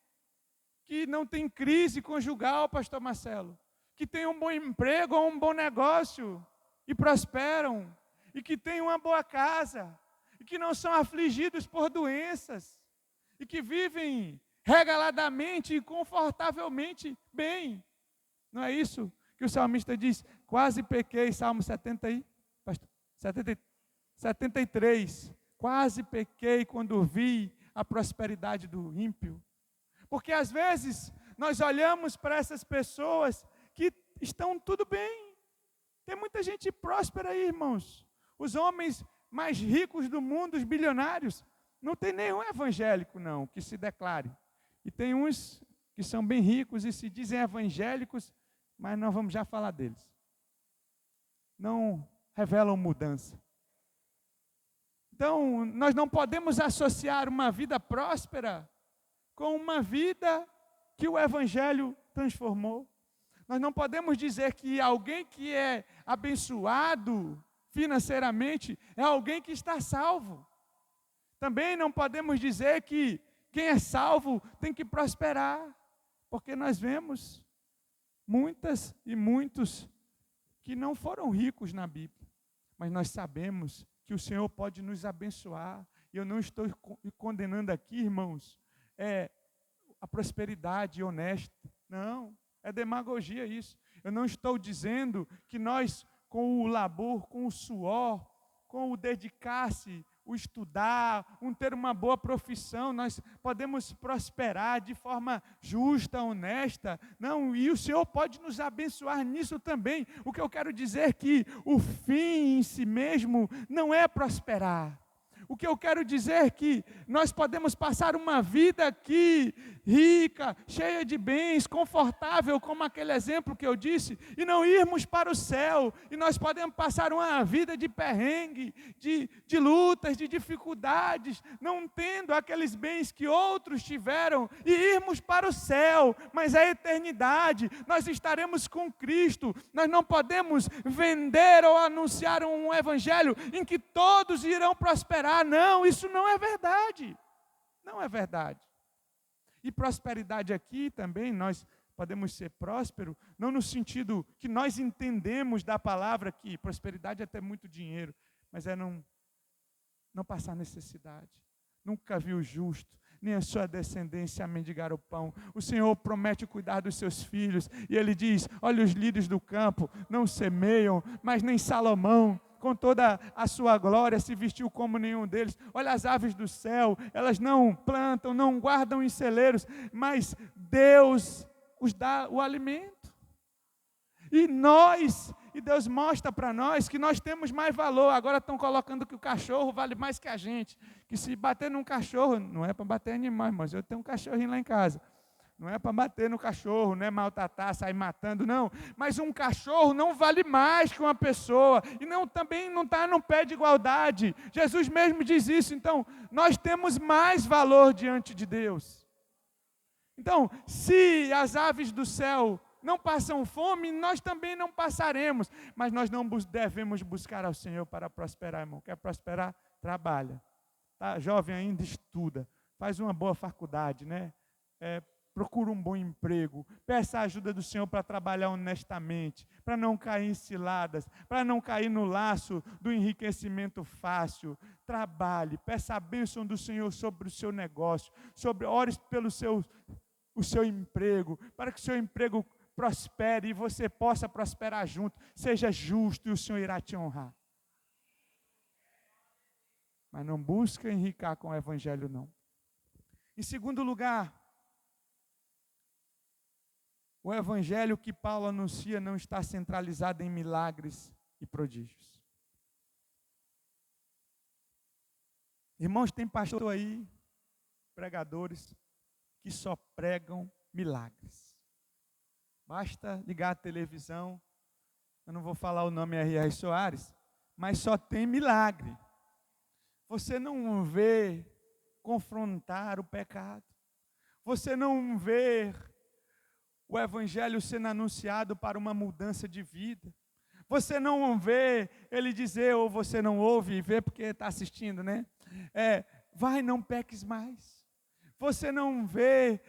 que não tem crise conjugal, pastor Marcelo, que tem um bom emprego ou um bom negócio e prosperam, e que têm uma boa casa, e que não são afligidos por doenças, e que vivem regaladamente e confortavelmente bem. Não é isso que o salmista diz? Quase pequei, Salmo 73. Quase pequei quando vi a prosperidade do ímpio. Porque às vezes nós olhamos para essas pessoas que estão tudo bem. Tem muita gente próspera aí, irmãos. Os homens mais ricos do mundo, os bilionários, não tem nenhum evangélico não que se declare. E tem uns que são bem ricos e se dizem evangélicos, mas nós vamos já falar deles. Não revelam mudança. Então, nós não podemos associar uma vida próspera com uma vida que o evangelho transformou. Nós não podemos dizer que alguém que é abençoado financeiramente é alguém que está salvo. Também não podemos dizer que quem é salvo tem que prosperar, porque nós vemos muitas e muitos que não foram ricos na Bíblia, mas nós sabemos que o Senhor pode nos abençoar. E eu não estou condenando aqui, irmãos, a prosperidade honesta. Não, é demagogia isso. Eu não estou dizendo que nós, com o labor, com o suor, com o dedicar-se, o estudar, ter uma boa profissão, nós podemos prosperar de forma justa, honesta. Não, e o Senhor pode nos abençoar nisso também. O que eu quero dizer é que o fim em si mesmo não é prosperar. O que eu quero dizer é que nós podemos passar uma vida aqui, rica, cheia de bens, confortável, como aquele exemplo que eu disse, e não irmos para o céu. E nós podemos passar uma vida de perrengue, de lutas, de dificuldades, não tendo aqueles bens que outros tiveram, e irmos para o céu, mas a eternidade, nós estaremos com Cristo. Nós não podemos vender ou anunciar um evangelho em que todos irão prosperar. Não, isso não é verdade. Não é verdade. E prosperidade aqui também, nós podemos ser prósperos, não no sentido que nós entendemos da palavra que prosperidade é ter muito dinheiro, mas é não passar necessidade. Nunca viu o justo, nem a sua descendência a mendigar o pão. O Senhor promete cuidar dos seus filhos, e Ele diz, olha os lírios do campo, não semeiam, mas nem Salomão, com toda a sua glória, se vestiu como nenhum deles. Olha as aves do céu, elas não plantam, não guardam em celeiros, mas Deus os dá o alimento. E Deus mostra para nós que nós temos mais valor. Agora estão colocando que o cachorro vale mais que a gente, que se bater num cachorro, não é para bater animais, mas eu tenho um cachorrinho lá em casa. Não é para bater no cachorro, não é maltratar, sair matando, não. Mas um cachorro não vale mais que uma pessoa. E também não está no pé de igualdade. Jesus mesmo diz isso. Então, nós temos mais valor diante de Deus. Então, se as aves do céu não passam fome, nós também não passaremos. Mas nós não devemos buscar ao Senhor para prosperar, irmão. Quer prosperar? Trabalha. Tá? Jovem ainda, estuda. Faz uma boa faculdade, né? Procura um bom emprego, peça a ajuda do Senhor para trabalhar honestamente, para não cair em ciladas, para não cair no laço do enriquecimento fácil. Trabalhe, peça a bênção do Senhor sobre o seu negócio, ore pelo o seu emprego, para que o seu emprego prospere e você possa prosperar junto. Seja justo e o Senhor irá te honrar. Mas não busca enriquecer com o evangelho, não. Em segundo lugar, o evangelho que Paulo anuncia não está centralizado em milagres e prodígios. Irmãos, tem pastor aí, pregadores, que só pregam milagres. Basta ligar a televisão, eu não vou falar o nome R.R. Soares, mas só tem milagre. Você não vê confrontar o pecado. Você não vê o evangelho sendo anunciado para uma mudança de vida. Você não vê ele dizer, ou você não ouve e vê porque está assistindo, né? Vai, não peques mais. Você não vê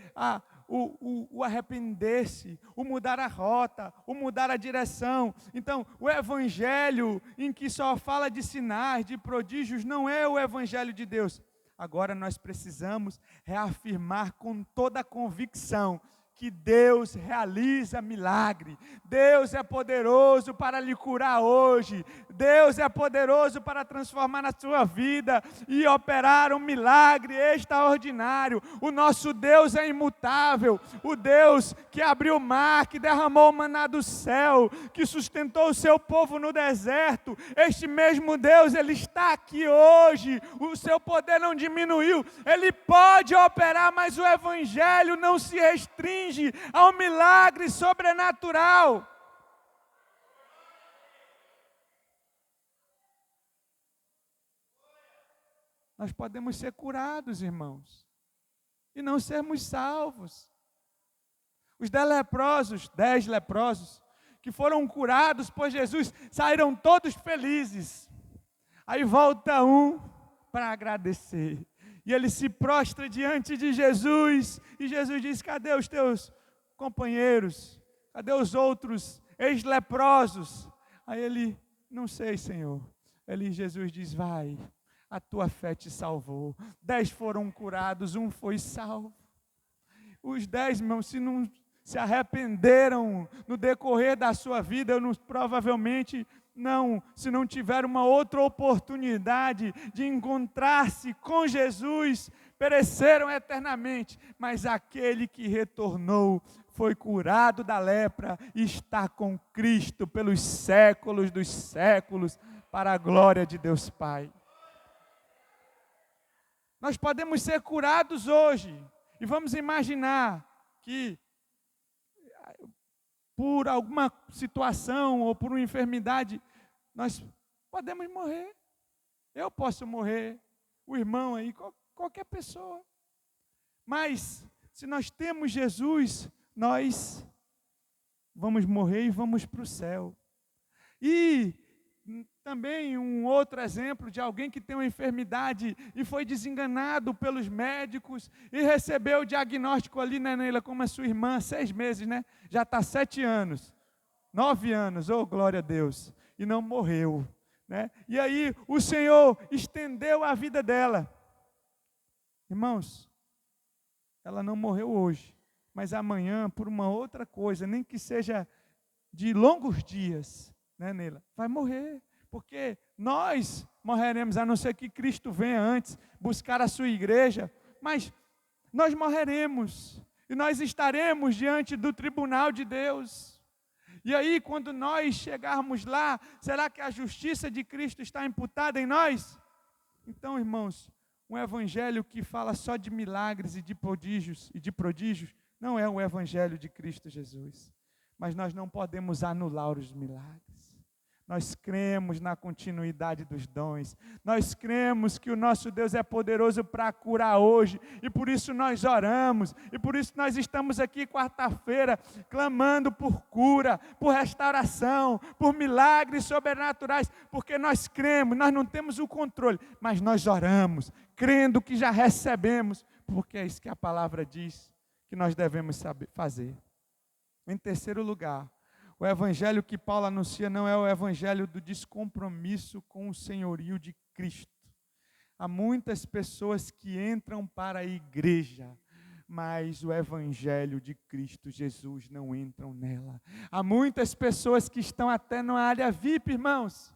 o arrepender-se, o mudar a rota, o mudar a direção. Então, o evangelho em que só fala de sinais, de prodígios, não é o evangelho de Deus. Agora nós precisamos reafirmar com toda a convicção que Deus realiza milagre. Deus é poderoso para lhe curar hoje. Deus é poderoso para transformar na sua vida e operar um milagre extraordinário. O nosso Deus é imutável. O Deus que abriu o mar, que derramou o maná do céu, que sustentou o seu povo no deserto. Este mesmo Deus, Ele está aqui hoje. O seu poder não diminuiu. Ele pode operar, mas o evangelho não se restringe a um milagre sobrenatural. Nós podemos ser curados, irmãos, e não sermos salvos. Os 10 leprosos que foram curados por Jesus saíram todos felizes. Aí volta um para agradecer. E ele se prostra diante de Jesus. E Jesus diz, cadê os teus companheiros? Cadê os outros ex-leprosos? Aí ele, não sei, Senhor. Jesus diz, vai, a tua fé te salvou. 10 foram curados, um foi salvo. Os 10, irmãos, se não se arrependeram no decorrer da sua vida, provavelmente não, se não tiver uma outra oportunidade de encontrar-se com Jesus, pereceram eternamente. Mas aquele que retornou foi curado da lepra e está com Cristo pelos séculos dos séculos, para a glória de Deus Pai. Nós podemos ser curados hoje e vamos imaginar que por alguma situação ou por uma enfermidade, nós podemos morrer. Eu posso morrer, o irmão aí, qualquer pessoa. Mas, se nós temos Jesus, nós vamos morrer e vamos para o céu. E também um outro exemplo de alguém que tem uma enfermidade e foi desenganado pelos médicos e recebeu o diagnóstico ali, né, Neila, como a sua irmã, 6 meses, né? Já está 7 anos, 9 anos, oh glória a Deus, e não morreu, né? E aí o Senhor estendeu a vida dela. Irmãos, ela não morreu hoje, mas amanhã, por uma outra coisa, nem que seja de longos dias, né, Neila, vai morrer. Porque nós morreremos, a não ser que Cristo venha antes buscar a sua igreja, mas nós morreremos e nós estaremos diante do tribunal de Deus. E aí, quando nós chegarmos lá, será que a justiça de Cristo está imputada em nós? Então, irmãos, um evangelho que fala só de milagres e de prodígios não é o evangelho de Cristo Jesus. Mas nós não podemos anular os milagres. Nós cremos na continuidade dos dons. Nós cremos que o nosso Deus é poderoso para curar hoje. E por isso nós oramos. E por isso nós estamos aqui quarta-feira clamando por cura, por restauração, por milagres sobrenaturais. Porque nós cremos, nós não temos o controle, mas nós oramos, crendo que já recebemos. Porque é isso que a palavra diz que nós devemos saber fazer. Em terceiro lugar, o evangelho que Paulo anuncia não é o evangelho do descompromisso com o senhorio de Cristo. Há muitas pessoas que entram para a igreja, mas o evangelho de Cristo Jesus não entram nela. Há muitas pessoas que estão até na área VIP, irmãos,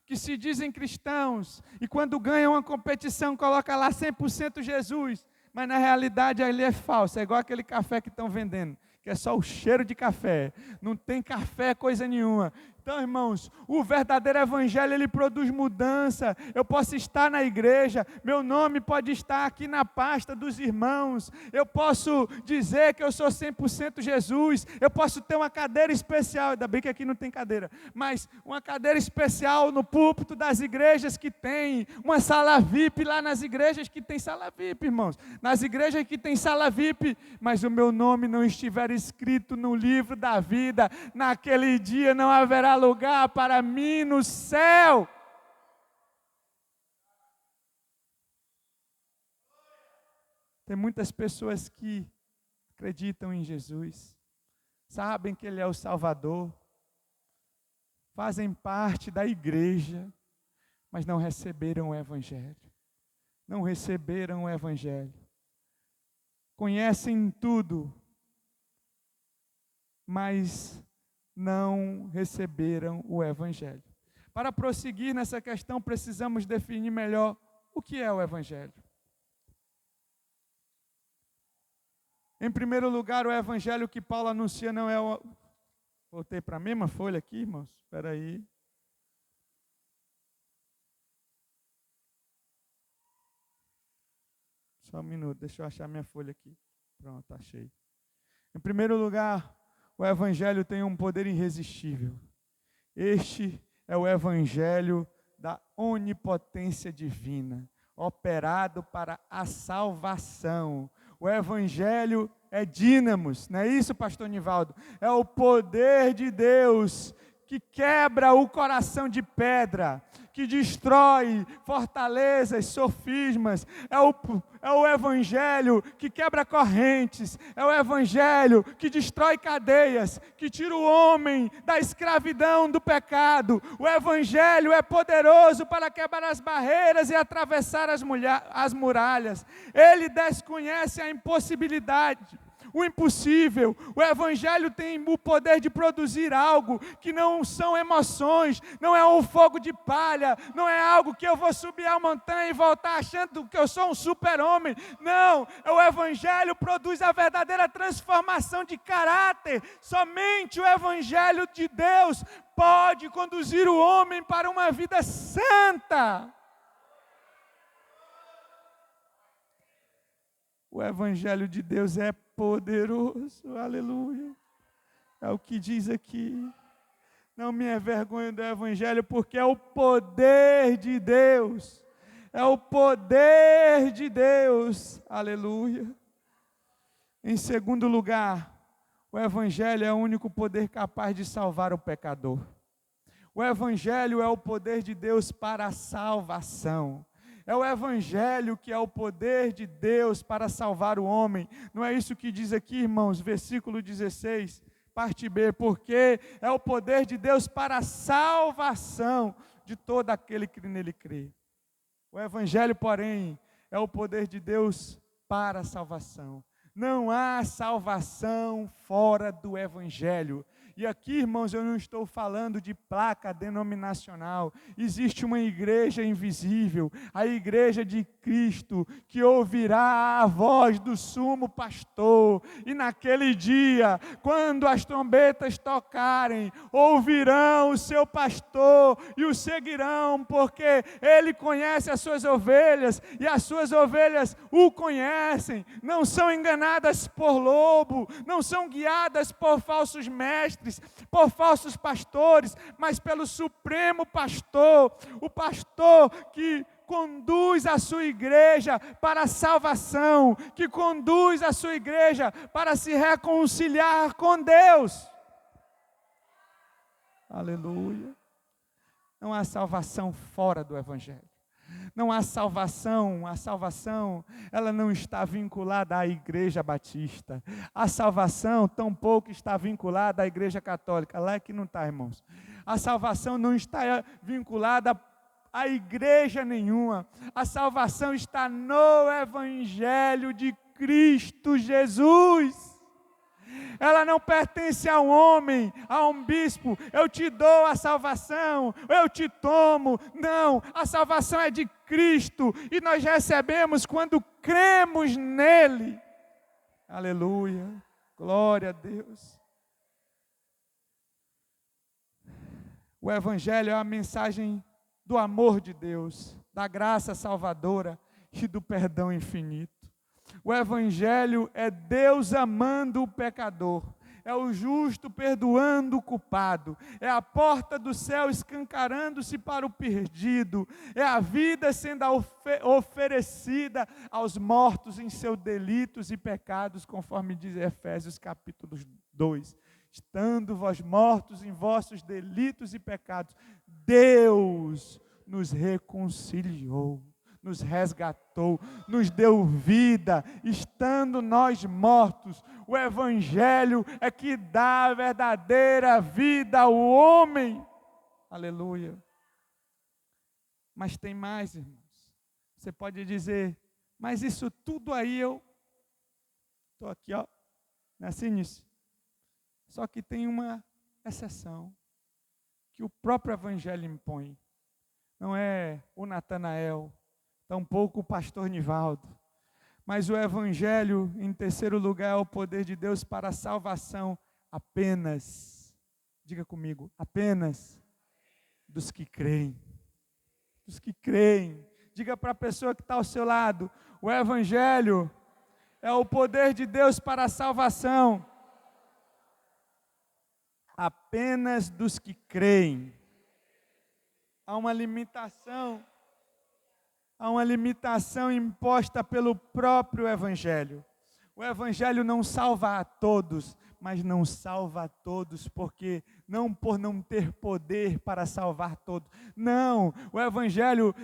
que se dizem cristãos, e quando ganham uma competição, coloca lá 100% Jesus, mas na realidade ali é falso, é igual aquele café que estão vendendo, que é só o cheiro de café, não tem café coisa nenhuma. Então, irmãos, o verdadeiro evangelho, ele produz mudança. Eu posso estar na igreja, meu nome pode estar aqui na pasta dos irmãos, eu posso dizer que eu sou 100% Jesus, eu posso ter uma cadeira especial, ainda bem que aqui não tem cadeira, mas uma cadeira especial no púlpito das igrejas que tem, uma sala VIP lá nas igrejas que tem sala VIP, irmãos, nas igrejas que tem sala VIP, mas o meu nome não estiver escrito no livro da vida, naquele dia não haverá lugar para mim no céu. Tem muitas pessoas que acreditam em Jesus, sabem que Ele é o Salvador, fazem parte da igreja, mas não receberam o Evangelho. Não receberam o Evangelho. Conhecem tudo, mas não receberam o Evangelho. Para prosseguir nessa questão, precisamos definir melhor o que é o Evangelho. Em primeiro lugar, o Evangelho que Paulo anuncia não é o... Voltei para a mesma folha aqui, irmãos. Espera aí. Só um minuto, deixa eu achar minha folha aqui. Pronto, achei. Em primeiro lugar, o Evangelho tem um poder irresistível. Este é o Evangelho da onipotência divina, operado para a salvação. O Evangelho é dínamos, não é isso, pastor Nivaldo? É o poder de Deus que quebra o coração de pedra, que destrói fortalezas, sofismas. É o Evangelho que quebra correntes, é o Evangelho que destrói cadeias, que tira o homem da escravidão do pecado. O Evangelho é poderoso para quebrar as barreiras e atravessar as muralhas. Ele desconhece a impossibilidade, o impossível. O Evangelho tem o poder de produzir algo que não são emoções, não é um fogo de palha, não é algo que eu vou subir a montanha e voltar achando que eu sou um super-homem. Não, o Evangelho produz a verdadeira transformação de caráter. Somente o Evangelho de Deus pode conduzir o homem para uma vida santa. O Evangelho de Deus é poderoso, aleluia. É o que diz aqui. Não me envergonho do Evangelho, porque é o poder de Deus. É o poder de Deus, aleluia. Em segundo lugar, o Evangelho é o único poder capaz de salvar o pecador. O Evangelho é o poder de Deus para a salvação. É o Evangelho que é o poder de Deus para salvar o homem. Não é isso que diz aqui, irmãos, versículo 16, parte B, porque é o poder de Deus para a salvação de todo aquele que nele crê. O Evangelho, porém, é o poder de Deus para a salvação. Não há salvação fora do Evangelho. E aqui, irmãos, eu não estou falando de placa denominacional. Existe uma igreja invisível, a igreja de Cristo, que ouvirá a voz do sumo pastor. E naquele dia, quando as trombetas tocarem, ouvirão o seu pastor e o seguirão, porque ele conhece as suas ovelhas e as suas ovelhas o conhecem. Não são enganadas por lobo, não são guiadas por falsos mestres, mestres, por falsos pastores, mas pelo supremo pastor, o pastor que conduz a sua igreja para a salvação, que conduz a sua igreja para se reconciliar com Deus. Aleluia. Não há salvação fora do Evangelho. Não há salvação, a salvação, ela não está vinculada à Igreja Batista. A salvação tampouco está vinculada à Igreja Católica. Lá é que não está, irmãos. A salvação não está vinculada a igreja nenhuma. A salvação está no Evangelho de Cristo Jesus. Ela não pertence a um homem, a um bispo. Eu te dou a salvação, eu te tomo. Não, a salvação é de Cristo e nós recebemos quando cremos nele. Aleluia, glória a Deus. O Evangelho é a mensagem do amor de Deus, da graça salvadora e do perdão infinito. O Evangelho é Deus amando o pecador, é o justo perdoando o culpado, é a porta do céu escancarando-se para o perdido, é a vida sendo oferecida aos mortos em seus delitos e pecados, conforme diz Efésios capítulo 2. Estando vós mortos em vossos delitos e pecados, Deus nos reconciliou, nos resgatou, nos deu vida, estando nós mortos. O Evangelho é que dá a verdadeira vida ao homem. Aleluia. Mas tem mais, irmãos. Você pode dizer, mas isso tudo aí eu estou aqui, ó, nasci nisso. Só que tem uma exceção, que o próprio Evangelho impõe. Não é o Natanael, tampouco o pastor Nivaldo, mas o Evangelho, em terceiro lugar, é o poder de Deus para a salvação apenas, diga comigo, apenas dos que creem. Dos que creem. Diga para a pessoa que está ao seu lado, o Evangelho é o poder de Deus para a salvação apenas dos que creem. Há uma limitação imposta pelo próprio Evangelho. O Evangelho não salva a todos, mas não salva a todos porque por não ter poder para salvar todos. Não, o Evangelho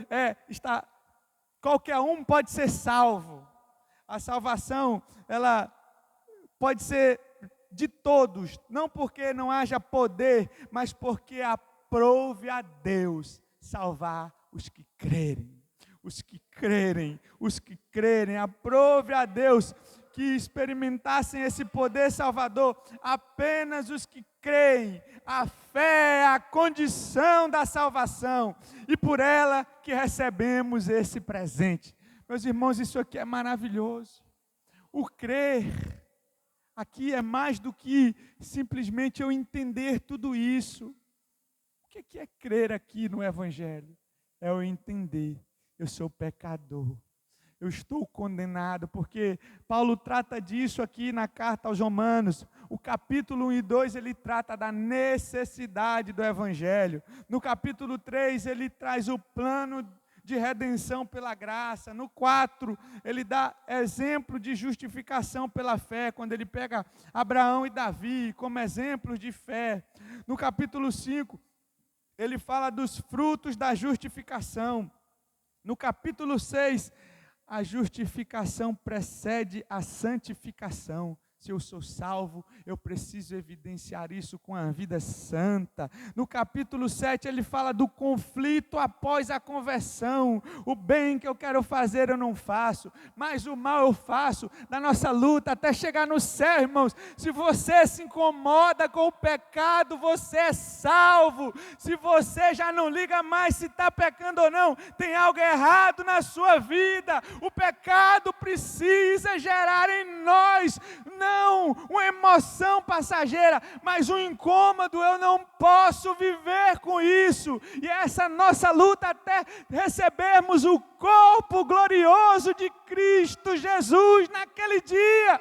qualquer um pode ser salvo. A salvação, ela pode ser de todos, não porque não haja poder, mas porque aprove a Deus salvar os que crerem. Os que crerem, aprove a Deus que experimentassem esse poder salvador, apenas os que creem. A fé é a condição da salvação, e por ela que recebemos esse presente. Meus irmãos, isso aqui é maravilhoso. O crer aqui é mais do que simplesmente eu entender tudo isso. O que é crer aqui no Evangelho? É eu entender, eu sou pecador, eu estou condenado, porque Paulo trata disso aqui na carta aos Romanos. O capítulo 1 e 2 ele trata da necessidade do Evangelho. No capítulo 3 ele traz o plano de redenção pela graça. No 4, ele dá exemplo de justificação pela fé, quando ele pega Abraão e Davi como exemplos de fé. No capítulo 5, ele fala dos frutos da justificação. No capítulo 6, a justificação precede a santificação. Se eu sou salvo, eu preciso evidenciar isso com a vida santa. No capítulo 7, ele fala do conflito após a conversão. O bem que eu quero fazer eu não faço, mas o mal eu faço. Da nossa luta até chegar no céu, irmãos. Se você se incomoda com o pecado, você é salvo. Se você já não liga mais se está pecando ou não, tem algo errado na sua vida. O pecado precisa gerar em nós, não uma emoção passageira, mas um incômodo. Eu não posso viver com isso, e essa nossa luta até recebermos o corpo glorioso de Cristo Jesus naquele dia.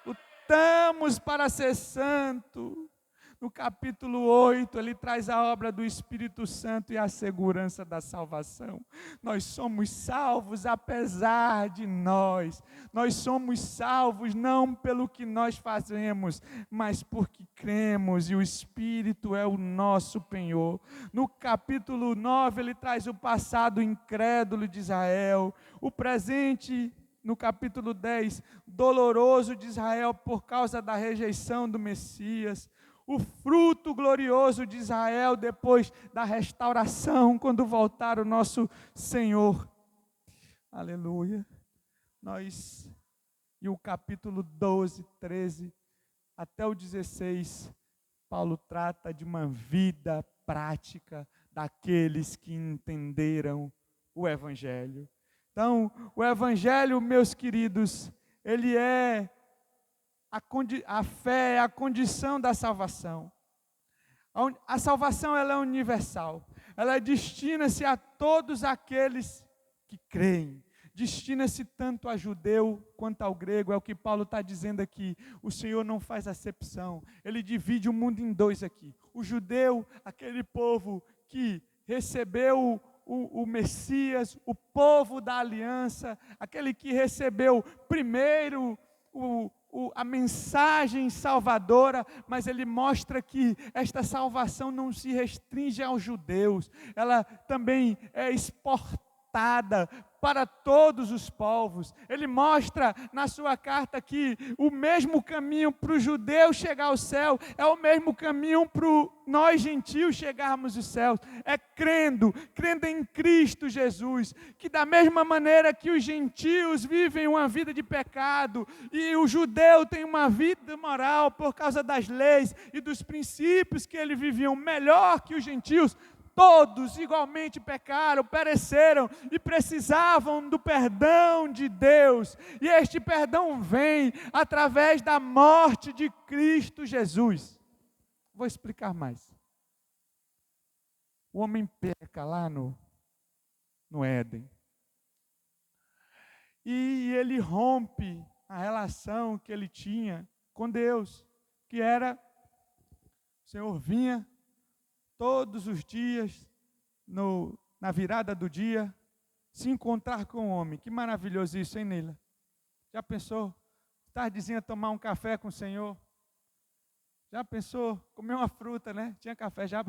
O despertamos para ser santo. No capítulo 8, ele traz a obra do Espírito Santo e a segurança da salvação. Nós somos salvos apesar de nós. Nós somos salvos não pelo que nós fazemos, mas porque cremos e o Espírito é o nosso penhor. No capítulo 9, ele traz o passado incrédulo de Israel, o presente, no capítulo 10, doloroso de Israel por causa da rejeição do Messias, o fruto glorioso de Israel depois da restauração, quando voltar o nosso Senhor. Aleluia. E o capítulo 12, 13, até o 16, Paulo trata de uma vida prática daqueles que entenderam o Evangelho. Então, o Evangelho, meus queridos, ele é a fé, é a condição da salvação. A salvação, ela é universal. Ela destina-se a todos aqueles que creem. Destina-se tanto a judeu quanto ao grego. É o que Paulo está dizendo aqui. O Senhor não faz acepção. Ele divide o mundo em dois aqui. O judeu, aquele povo que recebeu o Messias, o povo da aliança, aquele que recebeu primeiro a mensagem salvadora, mas ele mostra que esta salvação não se restringe aos judeus, ela também é exportada para todos os povos. Ele mostra na sua carta que o mesmo caminho para o judeu chegar ao céu é o mesmo caminho para nós gentios chegarmos ao céu. É crendo em Cristo Jesus, que da mesma maneira que os gentios vivem uma vida de pecado e o judeu tem uma vida moral por causa das leis e dos princípios que eles viviam melhor que os gentios, todos igualmente pecaram, pereceram e precisavam do perdão de Deus. E este perdão vem através da morte de Cristo Jesus. Vou explicar mais. O homem peca lá no Éden. E ele rompe a relação que ele tinha com Deus, que era, o Senhor vinha todos os dias, na virada do dia, se encontrar com o homem. Que maravilhoso isso, hein, Neila? Já pensou? Tardezinha tomar um café com o Senhor? Já pensou? Comer uma fruta, né? Tinha café já?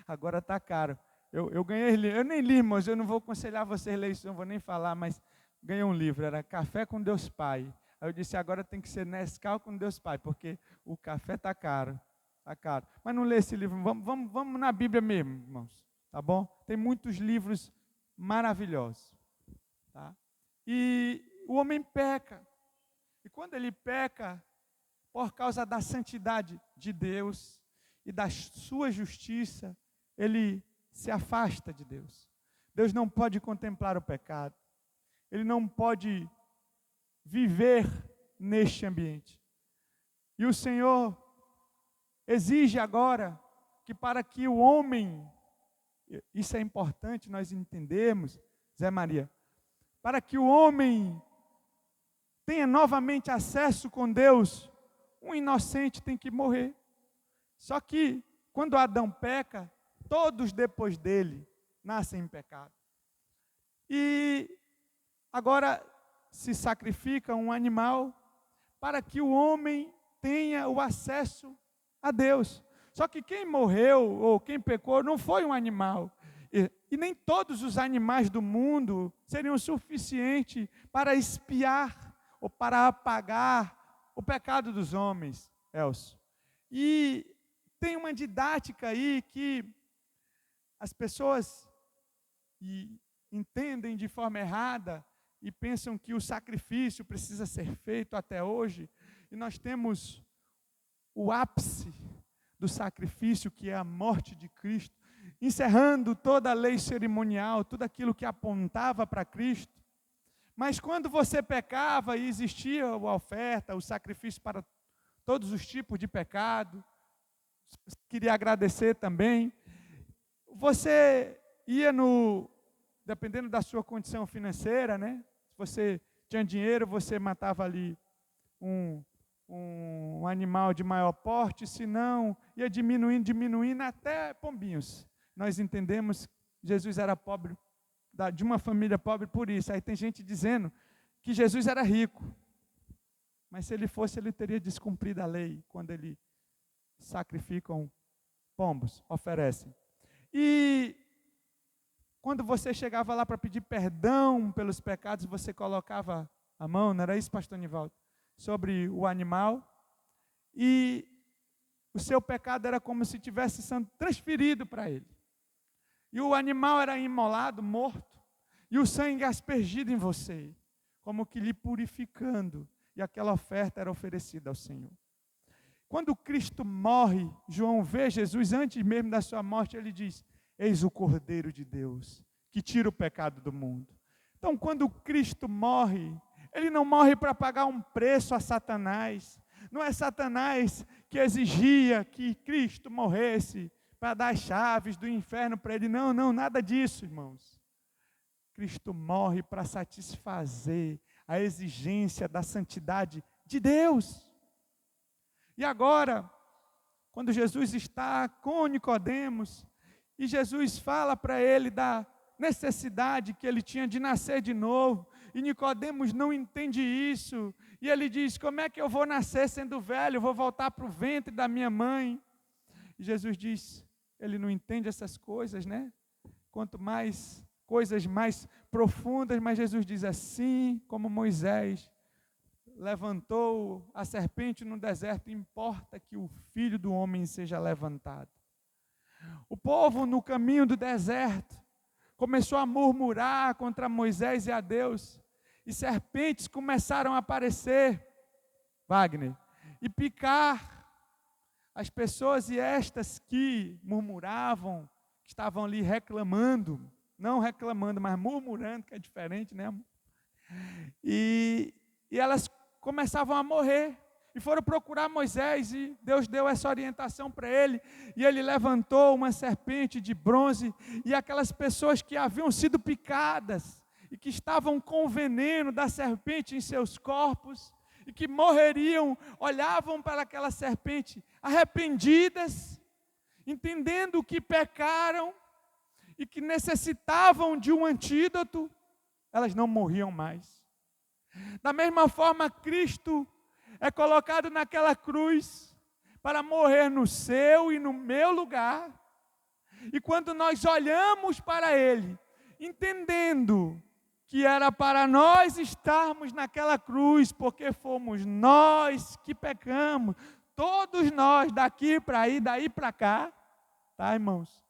Agora está caro. Eu ganhei, eu nem li, mas eu não vou aconselhar vocês a ler isso, não vou nem falar, mas ganhei um livro, era Café com Deus Pai. Aí eu disse, agora tem que ser Nescau com Deus Pai, porque o café está caro. Está caro. Mas não lê esse livro, vamos na Bíblia mesmo, irmãos. Tá bom? Tem muitos livros maravilhosos. Tá? E o homem peca. E quando ele peca, por causa da santidade de Deus e da sua justiça, ele se afasta de Deus. Deus não pode contemplar o pecado. Ele não pode viver neste ambiente. E o Senhor exige agora que para que o homem, isso é importante nós entendermos, Zé Maria, para que o homem tenha novamente acesso com Deus, um inocente tem que morrer. Só que quando Adão peca, todos depois dele nascem em pecado. E agora se sacrifica um animal para que o homem tenha o acesso a Deus. Só que quem morreu ou quem pecou não foi um animal. E nem todos os animais do mundo seriam suficientes para expiar ou para apagar o pecado dos homens, Elcio. E tem uma didática aí que as pessoas entendem de forma errada e pensam que o sacrifício precisa ser feito até hoje. E nós temos o ápice do sacrifício, que é a morte de Cristo, encerrando toda a lei cerimonial, tudo aquilo que apontava para Cristo. Mas quando você pecava e existia a oferta, o sacrifício para todos os tipos de pecado, queria agradecer também, você ia dependendo da sua condição financeira, né? Se você tinha dinheiro, você matava ali um animal de maior porte, senão ia diminuindo até pombinhos. Nós entendemos que Jesus era pobre, de uma família pobre por isso. Aí tem gente dizendo que Jesus era rico, mas se ele fosse, ele teria descumprido a lei quando ele sacrificam pombos, oferecem. E quando você chegava lá para pedir perdão pelos pecados, você colocava a mão, não era isso, pastor Nivaldo? Sobre o animal, e o seu pecado era como se tivesse sendo transferido para ele. E o animal era imolado, morto, e o sangue aspergido em você, como que lhe purificando, e aquela oferta era oferecida ao Senhor. Quando Cristo morre, João vê Jesus, antes mesmo da sua morte, ele diz: eis o Cordeiro de Deus, que tira o pecado do mundo. Então, quando Cristo morre, ele não morre para pagar um preço a Satanás. Não é Satanás que exigia que Cristo morresse para dar as chaves do inferno para ele. Não, nada disso, irmãos. Cristo morre para satisfazer a exigência da santidade de Deus. E agora, quando Jesus está com Nicodemos, e Jesus fala para ele da necessidade que ele tinha de nascer de novo, e Nicodemos não entende isso, e ele diz: como é que eu vou nascer sendo velho? Eu vou voltar para o ventre da minha mãe. E Jesus diz, ele não entende essas coisas, né? Quanto mais coisas mais profundas, mas Jesus diz: assim como Moisés levantou a serpente no deserto, importa que o Filho do Homem seja levantado. O povo no caminho do deserto começou a murmurar contra Moisés e a Deus, e serpentes começaram a aparecer, Wagner, e picar as pessoas, e estas que murmuravam, que estavam ali reclamando, não reclamando, mas murmurando, que é diferente, né? E elas começavam a morrer, e foram procurar Moisés, e Deus deu essa orientação para ele, e ele levantou uma serpente de bronze, e aquelas pessoas que haviam sido picadas, e que estavam com o veneno da serpente em seus corpos, e que morreriam, olhavam para aquela serpente arrependidas, entendendo que pecaram, e que necessitavam de um antídoto, elas não morriam mais. Da mesma forma, Cristo é colocado naquela cruz para morrer no seu e no meu lugar. E quando nós olhamos para Ele, entendendo que era para nós estarmos naquela cruz, porque fomos nós que pecamos, todos nós, daqui para aí, daí para cá, tá, irmãos?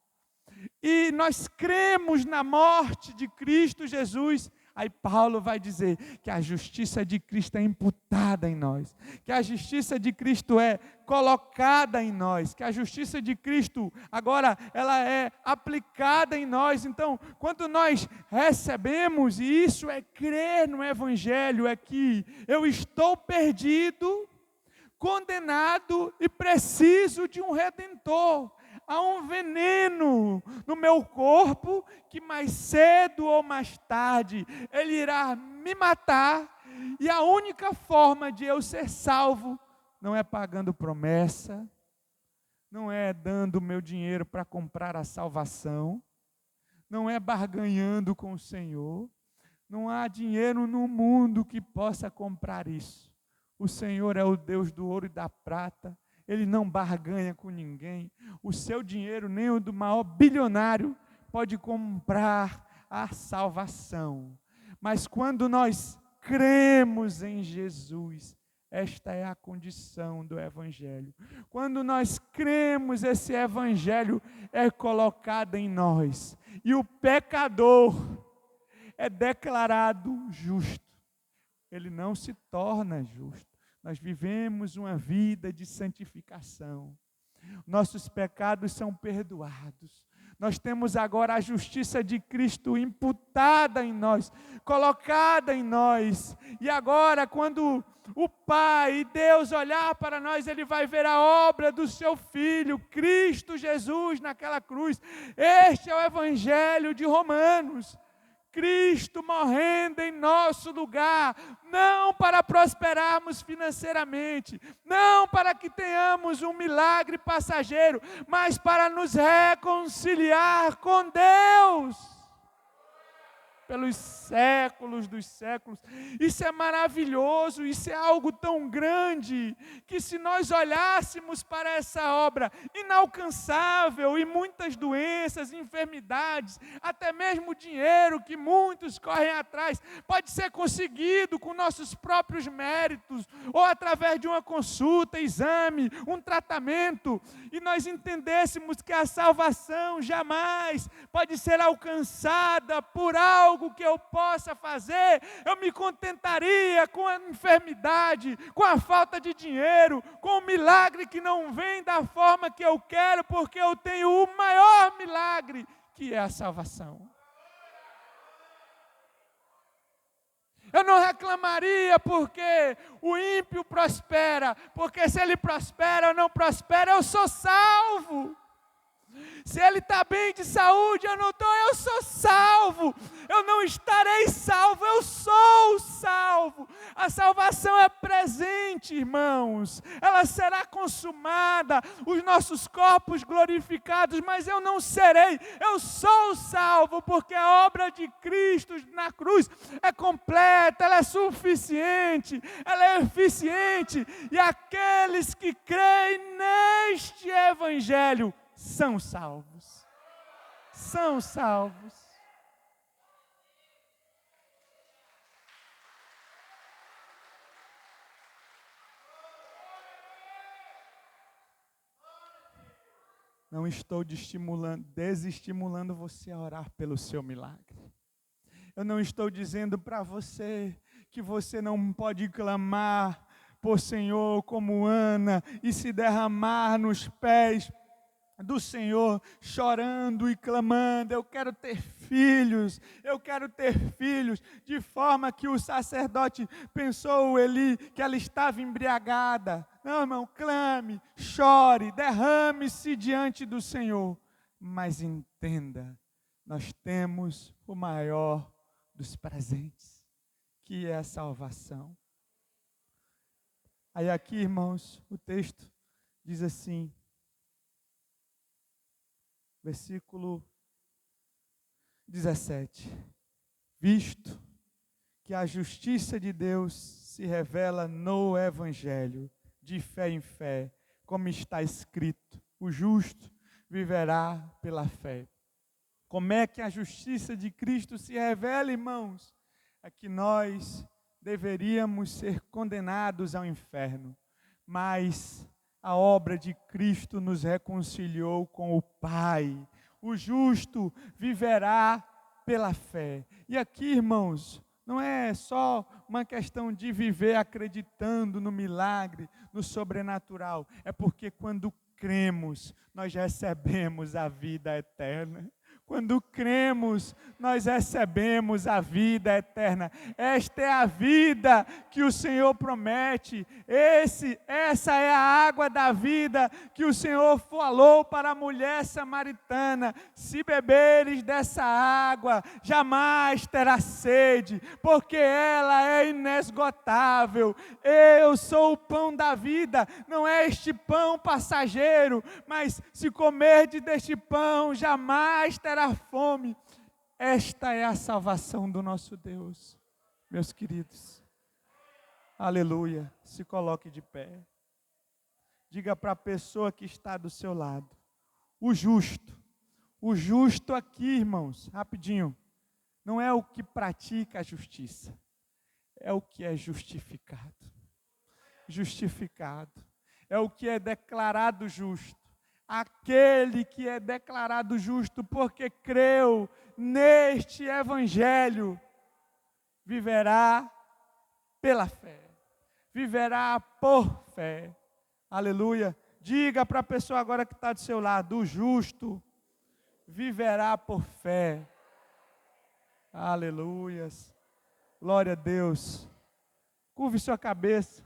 E nós cremos na morte de Cristo Jesus. Aí Paulo vai dizer que a justiça de Cristo é imputada em nós, que a justiça de Cristo é colocada em nós, que a justiça de Cristo agora ela é aplicada em nós. Então, quando nós recebemos, e isso é crer no Evangelho, é que eu estou perdido, condenado e preciso de um Redentor. Há um veneno no meu corpo que mais cedo ou mais tarde ele irá me matar, e a única forma de eu ser salvo não é pagando promessa, não é dando o meu dinheiro para comprar a salvação, não é barganhando com o Senhor. Não há dinheiro no mundo que possa comprar isso. O Senhor é o Deus do ouro e da prata. Ele não barganha com ninguém. O seu dinheiro, nem o do maior bilionário, pode comprar a salvação. Mas quando nós cremos em Jesus, esta é a condição do Evangelho. Quando nós cremos, esse Evangelho é colocado em nós. E o pecador é declarado justo. Ele não se torna justo. Nós vivemos uma vida de santificação. Nossos pecados são perdoados. Nós temos agora a justiça de Cristo imputada em nós, colocada em nós. E agora, quando o Pai, Deus olhar para nós, Ele vai ver a obra do seu Filho, Cristo Jesus, naquela cruz. Este é o Evangelho de Romanos. Cristo morrendo em nosso lugar, não para prosperarmos financeiramente, não para que tenhamos um milagre passageiro, mas para nos reconciliar com Deus pelos séculos dos séculos. Isso é maravilhoso, isso é algo tão grande, que se nós olhássemos para essa obra inalcançável, e muitas doenças, enfermidades, até mesmo dinheiro que muitos correm atrás, pode ser conseguido com nossos próprios méritos, ou através de uma consulta, exame, um tratamento, e nós entendêssemos que a salvação jamais pode ser alcançada por algo que eu possa fazer, eu me contentaria com a enfermidade, com a falta de dinheiro, com o milagre que não vem da forma que eu quero, porque eu tenho o maior milagre, que é a salvação. Eu não reclamaria porque o ímpio prospera, porque se ele prospera ou não prospera, eu sou salvo. Se ele está bem de saúde, eu não estou, eu sou salvo. Eu não estarei salvo, eu sou salvo. A salvação é presente, irmãos. Ela será consumada, os nossos corpos glorificados, mas eu não serei. Eu sou salvo, porque a obra de Cristo na cruz é completa, ela é suficiente, ela é eficiente. E aqueles que creem neste Evangelho são salvos. São salvos. Não estou desestimulando você a orar pelo seu milagre. Eu não estou dizendo para você que você não pode clamar por Senhor como Ana e se derramar nos pés do Senhor, chorando e clamando, eu quero ter filhos, de forma que o sacerdote pensou, Eli, que ela estava embriagada. Não, irmão, clame, chore, derrame-se diante do Senhor, mas entenda, nós temos o maior dos presentes, que é a salvação. Aí aqui, irmãos, o texto diz assim, versículo 17. Visto que a justiça de Deus se revela no Evangelho, de fé em fé, como está escrito, o justo viverá pela fé. Como é que a justiça de Cristo se revela, irmãos? É que nós deveríamos ser condenados ao inferno, mas a obra de Cristo nos reconciliou com o Pai. O justo viverá pela fé. E aqui, irmãos, não é só uma questão de viver acreditando no milagre, no sobrenatural. É porque quando cremos, nós recebemos a vida eterna. Quando cremos, nós recebemos a vida eterna. Esta é a vida que o Senhor promete. Essa é a água da vida que o Senhor falou para a mulher samaritana. Se beberes dessa água, jamais terás sede, porque ela é inesgotável. Eu sou o pão da vida, não é este pão passageiro, mas se comerdes deste pão, jamais terá fome. Esta é a salvação do nosso Deus, meus queridos. Aleluia. Se coloque de pé. Diga para a pessoa que está do seu lado: o justo aqui, irmãos, rapidinho, não é o que pratica a justiça, é o que é justificado. Justificado é o que é declarado justo. Aquele que é declarado justo porque creu neste Evangelho, viverá pela fé, viverá por fé. Aleluia. Diga para a pessoa agora que está do seu lado: o justo viverá por fé. Aleluias. Glória a Deus. Curve sua cabeça.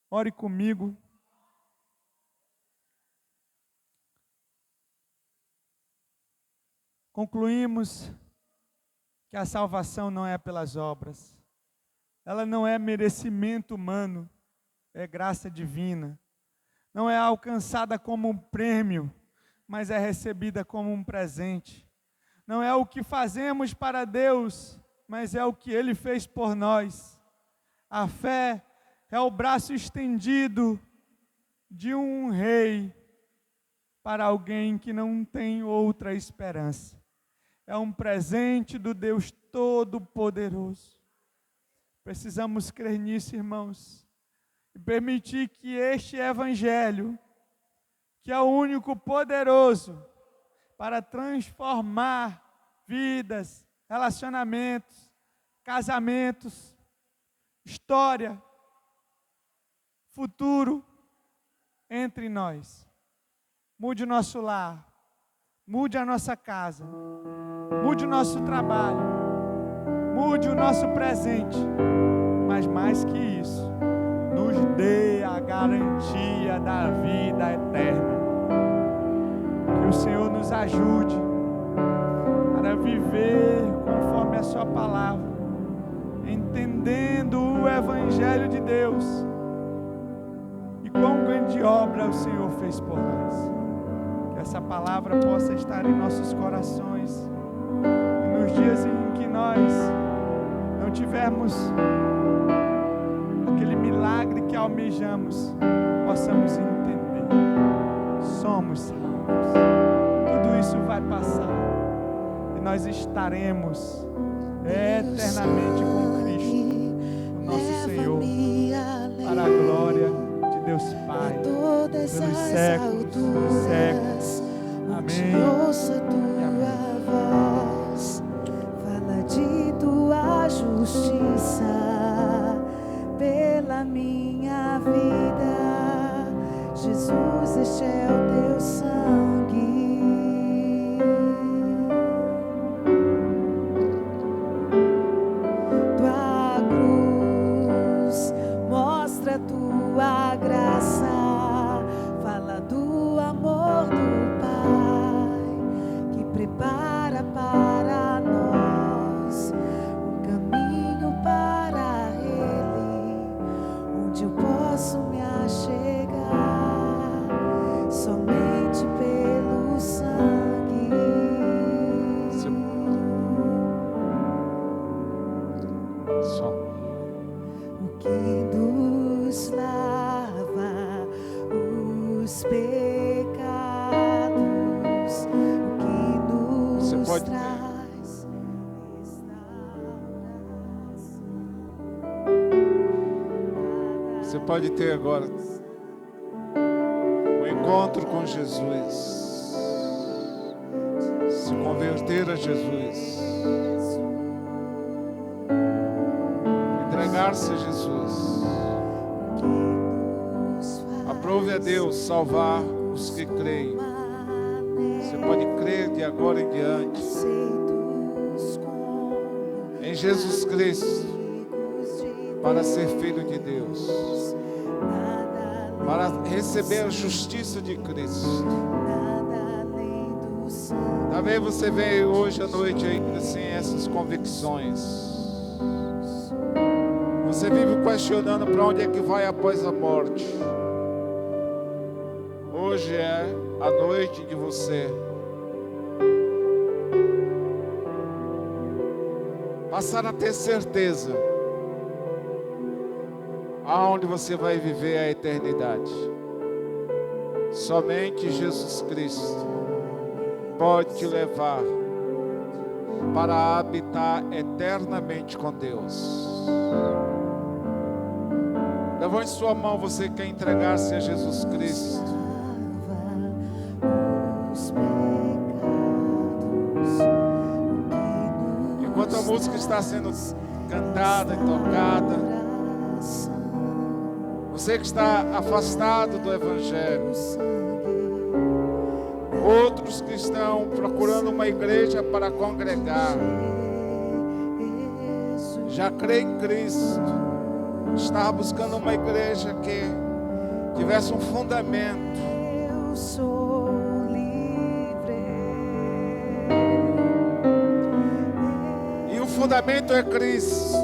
Ore comigo. Concluímos que a salvação não é pelas obras. Ela não é merecimento humano, é graça divina. Não é alcançada como um prêmio, mas é recebida como um presente. Não é o que fazemos para Deus, mas é o que Ele fez por nós. A fé é o braço estendido de um rei para alguém que não tem outra esperança. É um presente do Deus Todo-Poderoso. Precisamos crer nisso, irmãos, e permitir que este Evangelho, que é o único poderoso para transformar vidas, relacionamentos, casamentos, história, futuro, entre nós. Mude o nosso lar, mude a nossa casa, mude o nosso trabalho, mude o nosso presente, mas mais que isso, nos dê a garantia da vida eterna. Que o Senhor nos ajude para viver conforme a sua palavra, entendendo o Evangelho de Deus e quão grande obra o Senhor fez por nós. Que essa palavra possa estar em nossos corações e nos dias em que nós não tivermos aquele milagre que almejamos, possamos entender: somos salvos. Tudo isso vai passar e nós estaremos eternamente com Cristo, o nosso Senhor, para a glória de Deus Pai, pelos séculos dos séculos. Amém. E amém. Voz fala de tua justiça pela minha vida, Jesus, este é o teu sangue. Tua cruz mostra tua graça, fala do amor do Pai que prepara para nós um caminho para Ele, onde eu posso me achegar somente pelo sangue. O que nos lava os pecados, o que nos traz Você pode ter agora um encontro com Jesus, se converter a Jesus, entregar-se a Jesus. Aprove a Deus salvar os que creem. Você pode crer de agora em diante em Jesus Cristo, para ser filho de Deus, para receber a justiça de Cristo. Talvez você veio hoje à noite ainda sem essas convicções. Você vive questionando para onde é que vai após a morte. Hoje é a noite de você passar a ter certeza aonde você vai viver a eternidade. Somente Jesus Cristo pode te levar para habitar eternamente com Deus. Levante sua mão, você quer entregar-se a Jesus Cristo. Enquanto a música está sendo cantada e tocada, você que está afastado do Evangelho, outros que estão procurando uma igreja para congregar, já crê em Cristo, estava buscando uma igreja que tivesse um fundamento. Eu sou livre. E o fundamento é Cristo.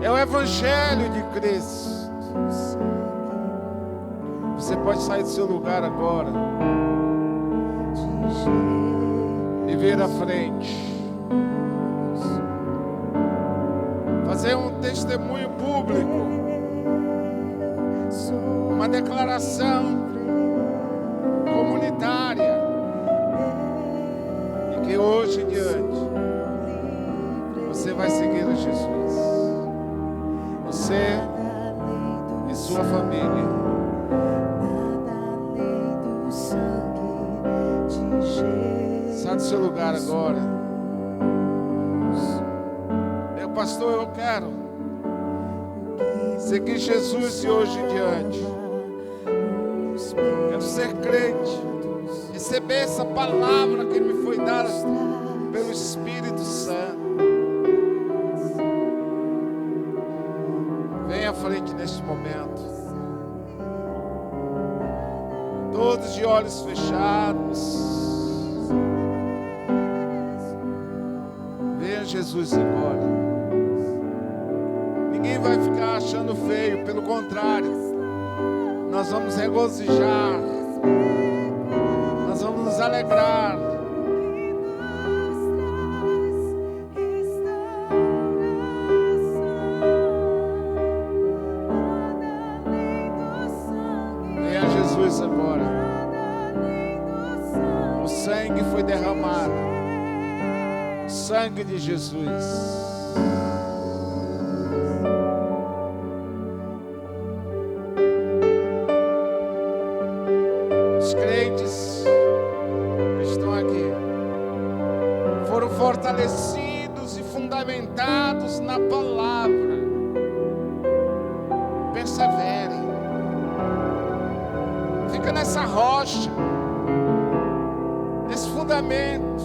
É o Evangelho de Cristo. Você pode sair do seu lugar agora e vir à frente. Fazer um testemunho público, uma declaração comunitária, e que hoje em diante você vai seguir a Jesus, você e sua família. Sai do seu lugar agora. Pastor, eu quero seguir Jesus de hoje em diante. Quero ser crente, receber essa palavra que me foi dada pelo Espírito Santo. Venha à frente neste momento. Todos de olhos fechados. Venha Jesus agora. Ninguém vai ficar achando feio, pelo contrário, nós vamos regozijar, nós vamos nos alegrar. Venha Jesus agora. O sangue foi derramado, o sangue de Jesus. Fortalecidos e fundamentados na palavra. Perseverem. Fica nessa rocha, nesse fundamento.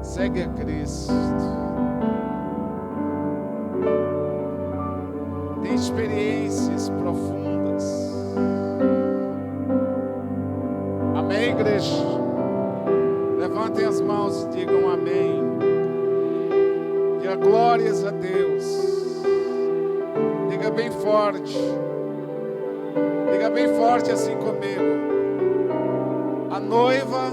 Segue a Cristo. Tem experiências profundas. Amém, igreja? Levantem as mãos e digam amém. Diga glórias a Deus. Diga bem forte. Diga bem forte assim comigo. A noiva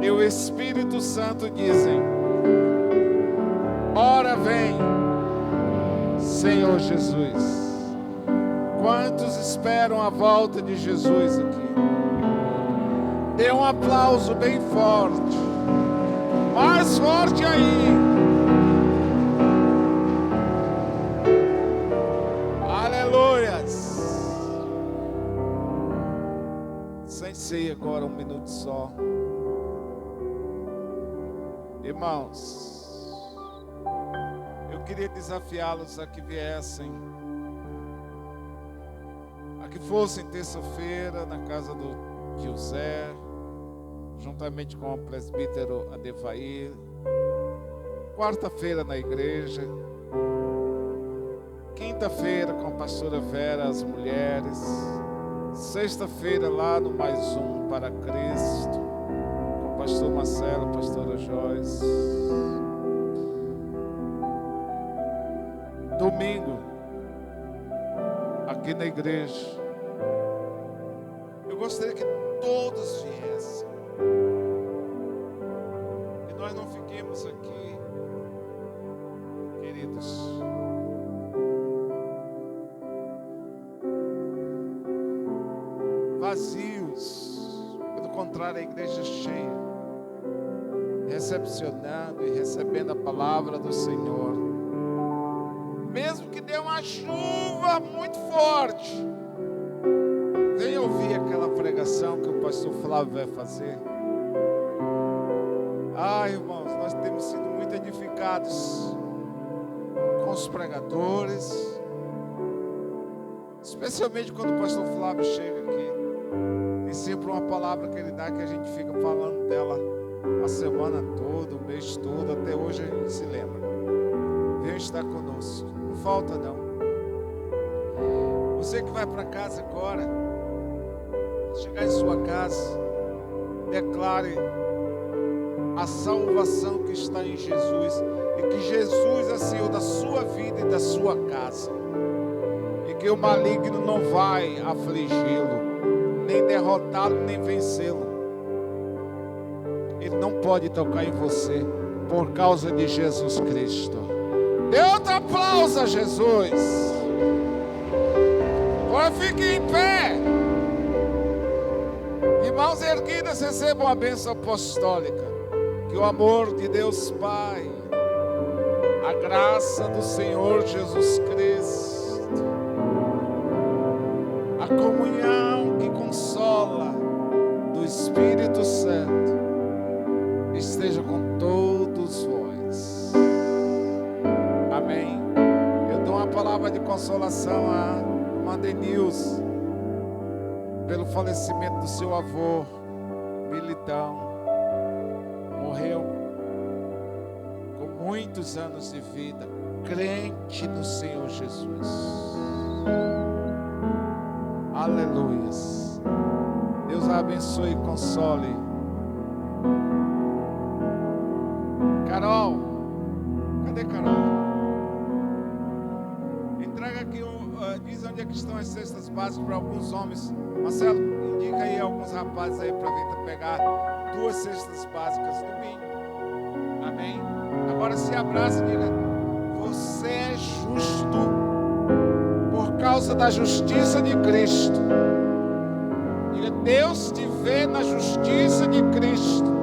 e o Espírito Santo dizem: ora vem, Senhor Jesus. Quantos esperam a volta de Jesus aqui? Dê um aplauso bem forte. Mais forte aí. Aleluias. Sente-se agora um minuto só. Irmãos, eu queria desafiá-los a que viessem, a que fossem terça-feira na casa do tio Zé, juntamente com o presbítero Adevair, quarta-feira na igreja, quinta-feira com a pastora Vera, as mulheres, sexta-feira lá no Mais Um para Cristo, com o pastor Marcelo, a pastora Joyce, domingo, aqui na igreja. Eu gostaria que todos viessem, e nós não fiquemos aqui, queridos, vazios. Pelo contrário, a igreja cheia, recepcionando e recebendo a palavra do Senhor. Mesmo que dê uma chuva muito forte, venha ouvir aquela pregação que o pastor Flávio vai fazer. Irmãos, nós temos sido muito edificados com os pregadores, especialmente quando o pastor Flávio chega aqui. Tem sempre uma palavra que ele dá que a gente fica falando dela a semana toda, o mês todo, até hoje a gente se lembra. Venha estar conosco, não falta não. Você que vai para casa agora, chegar em sua casa, declare a salvação que está em Jesus e que Jesus é Senhor da sua vida e da sua casa, e que o maligno não vai afligi-lo, nem derrotá-lo, nem vencê-lo. Ele não pode tocar em você por causa de Jesus Cristo. Dê outro aplauso a Jesus. Agora fique em pé. Irmãos erguidas, recebam a bênção apostólica. Que o amor de Deus Pai, a graça do Senhor Jesus Cristo, a comunhão que consola do Espírito Santo esteja com todos vós. Amém. Eu dou uma palavra de consolação a irmã Denilson pelo falecimento do seu avô Militão. Morreu com muitos anos de vida, crente no Senhor Jesus. Aleluias. Deus a abençoe e console. Carol, cadê Carol? Entrega aqui, diz onde é que estão as cestas básicas para alguns homens. Marcelo, indica aí alguns rapazes aí para vir pegar 2 cestas básicas domingo. Amém? Agora se abraça e diga: você é justo por causa da justiça de Cristo. Diga: Deus te vê na justiça de Cristo.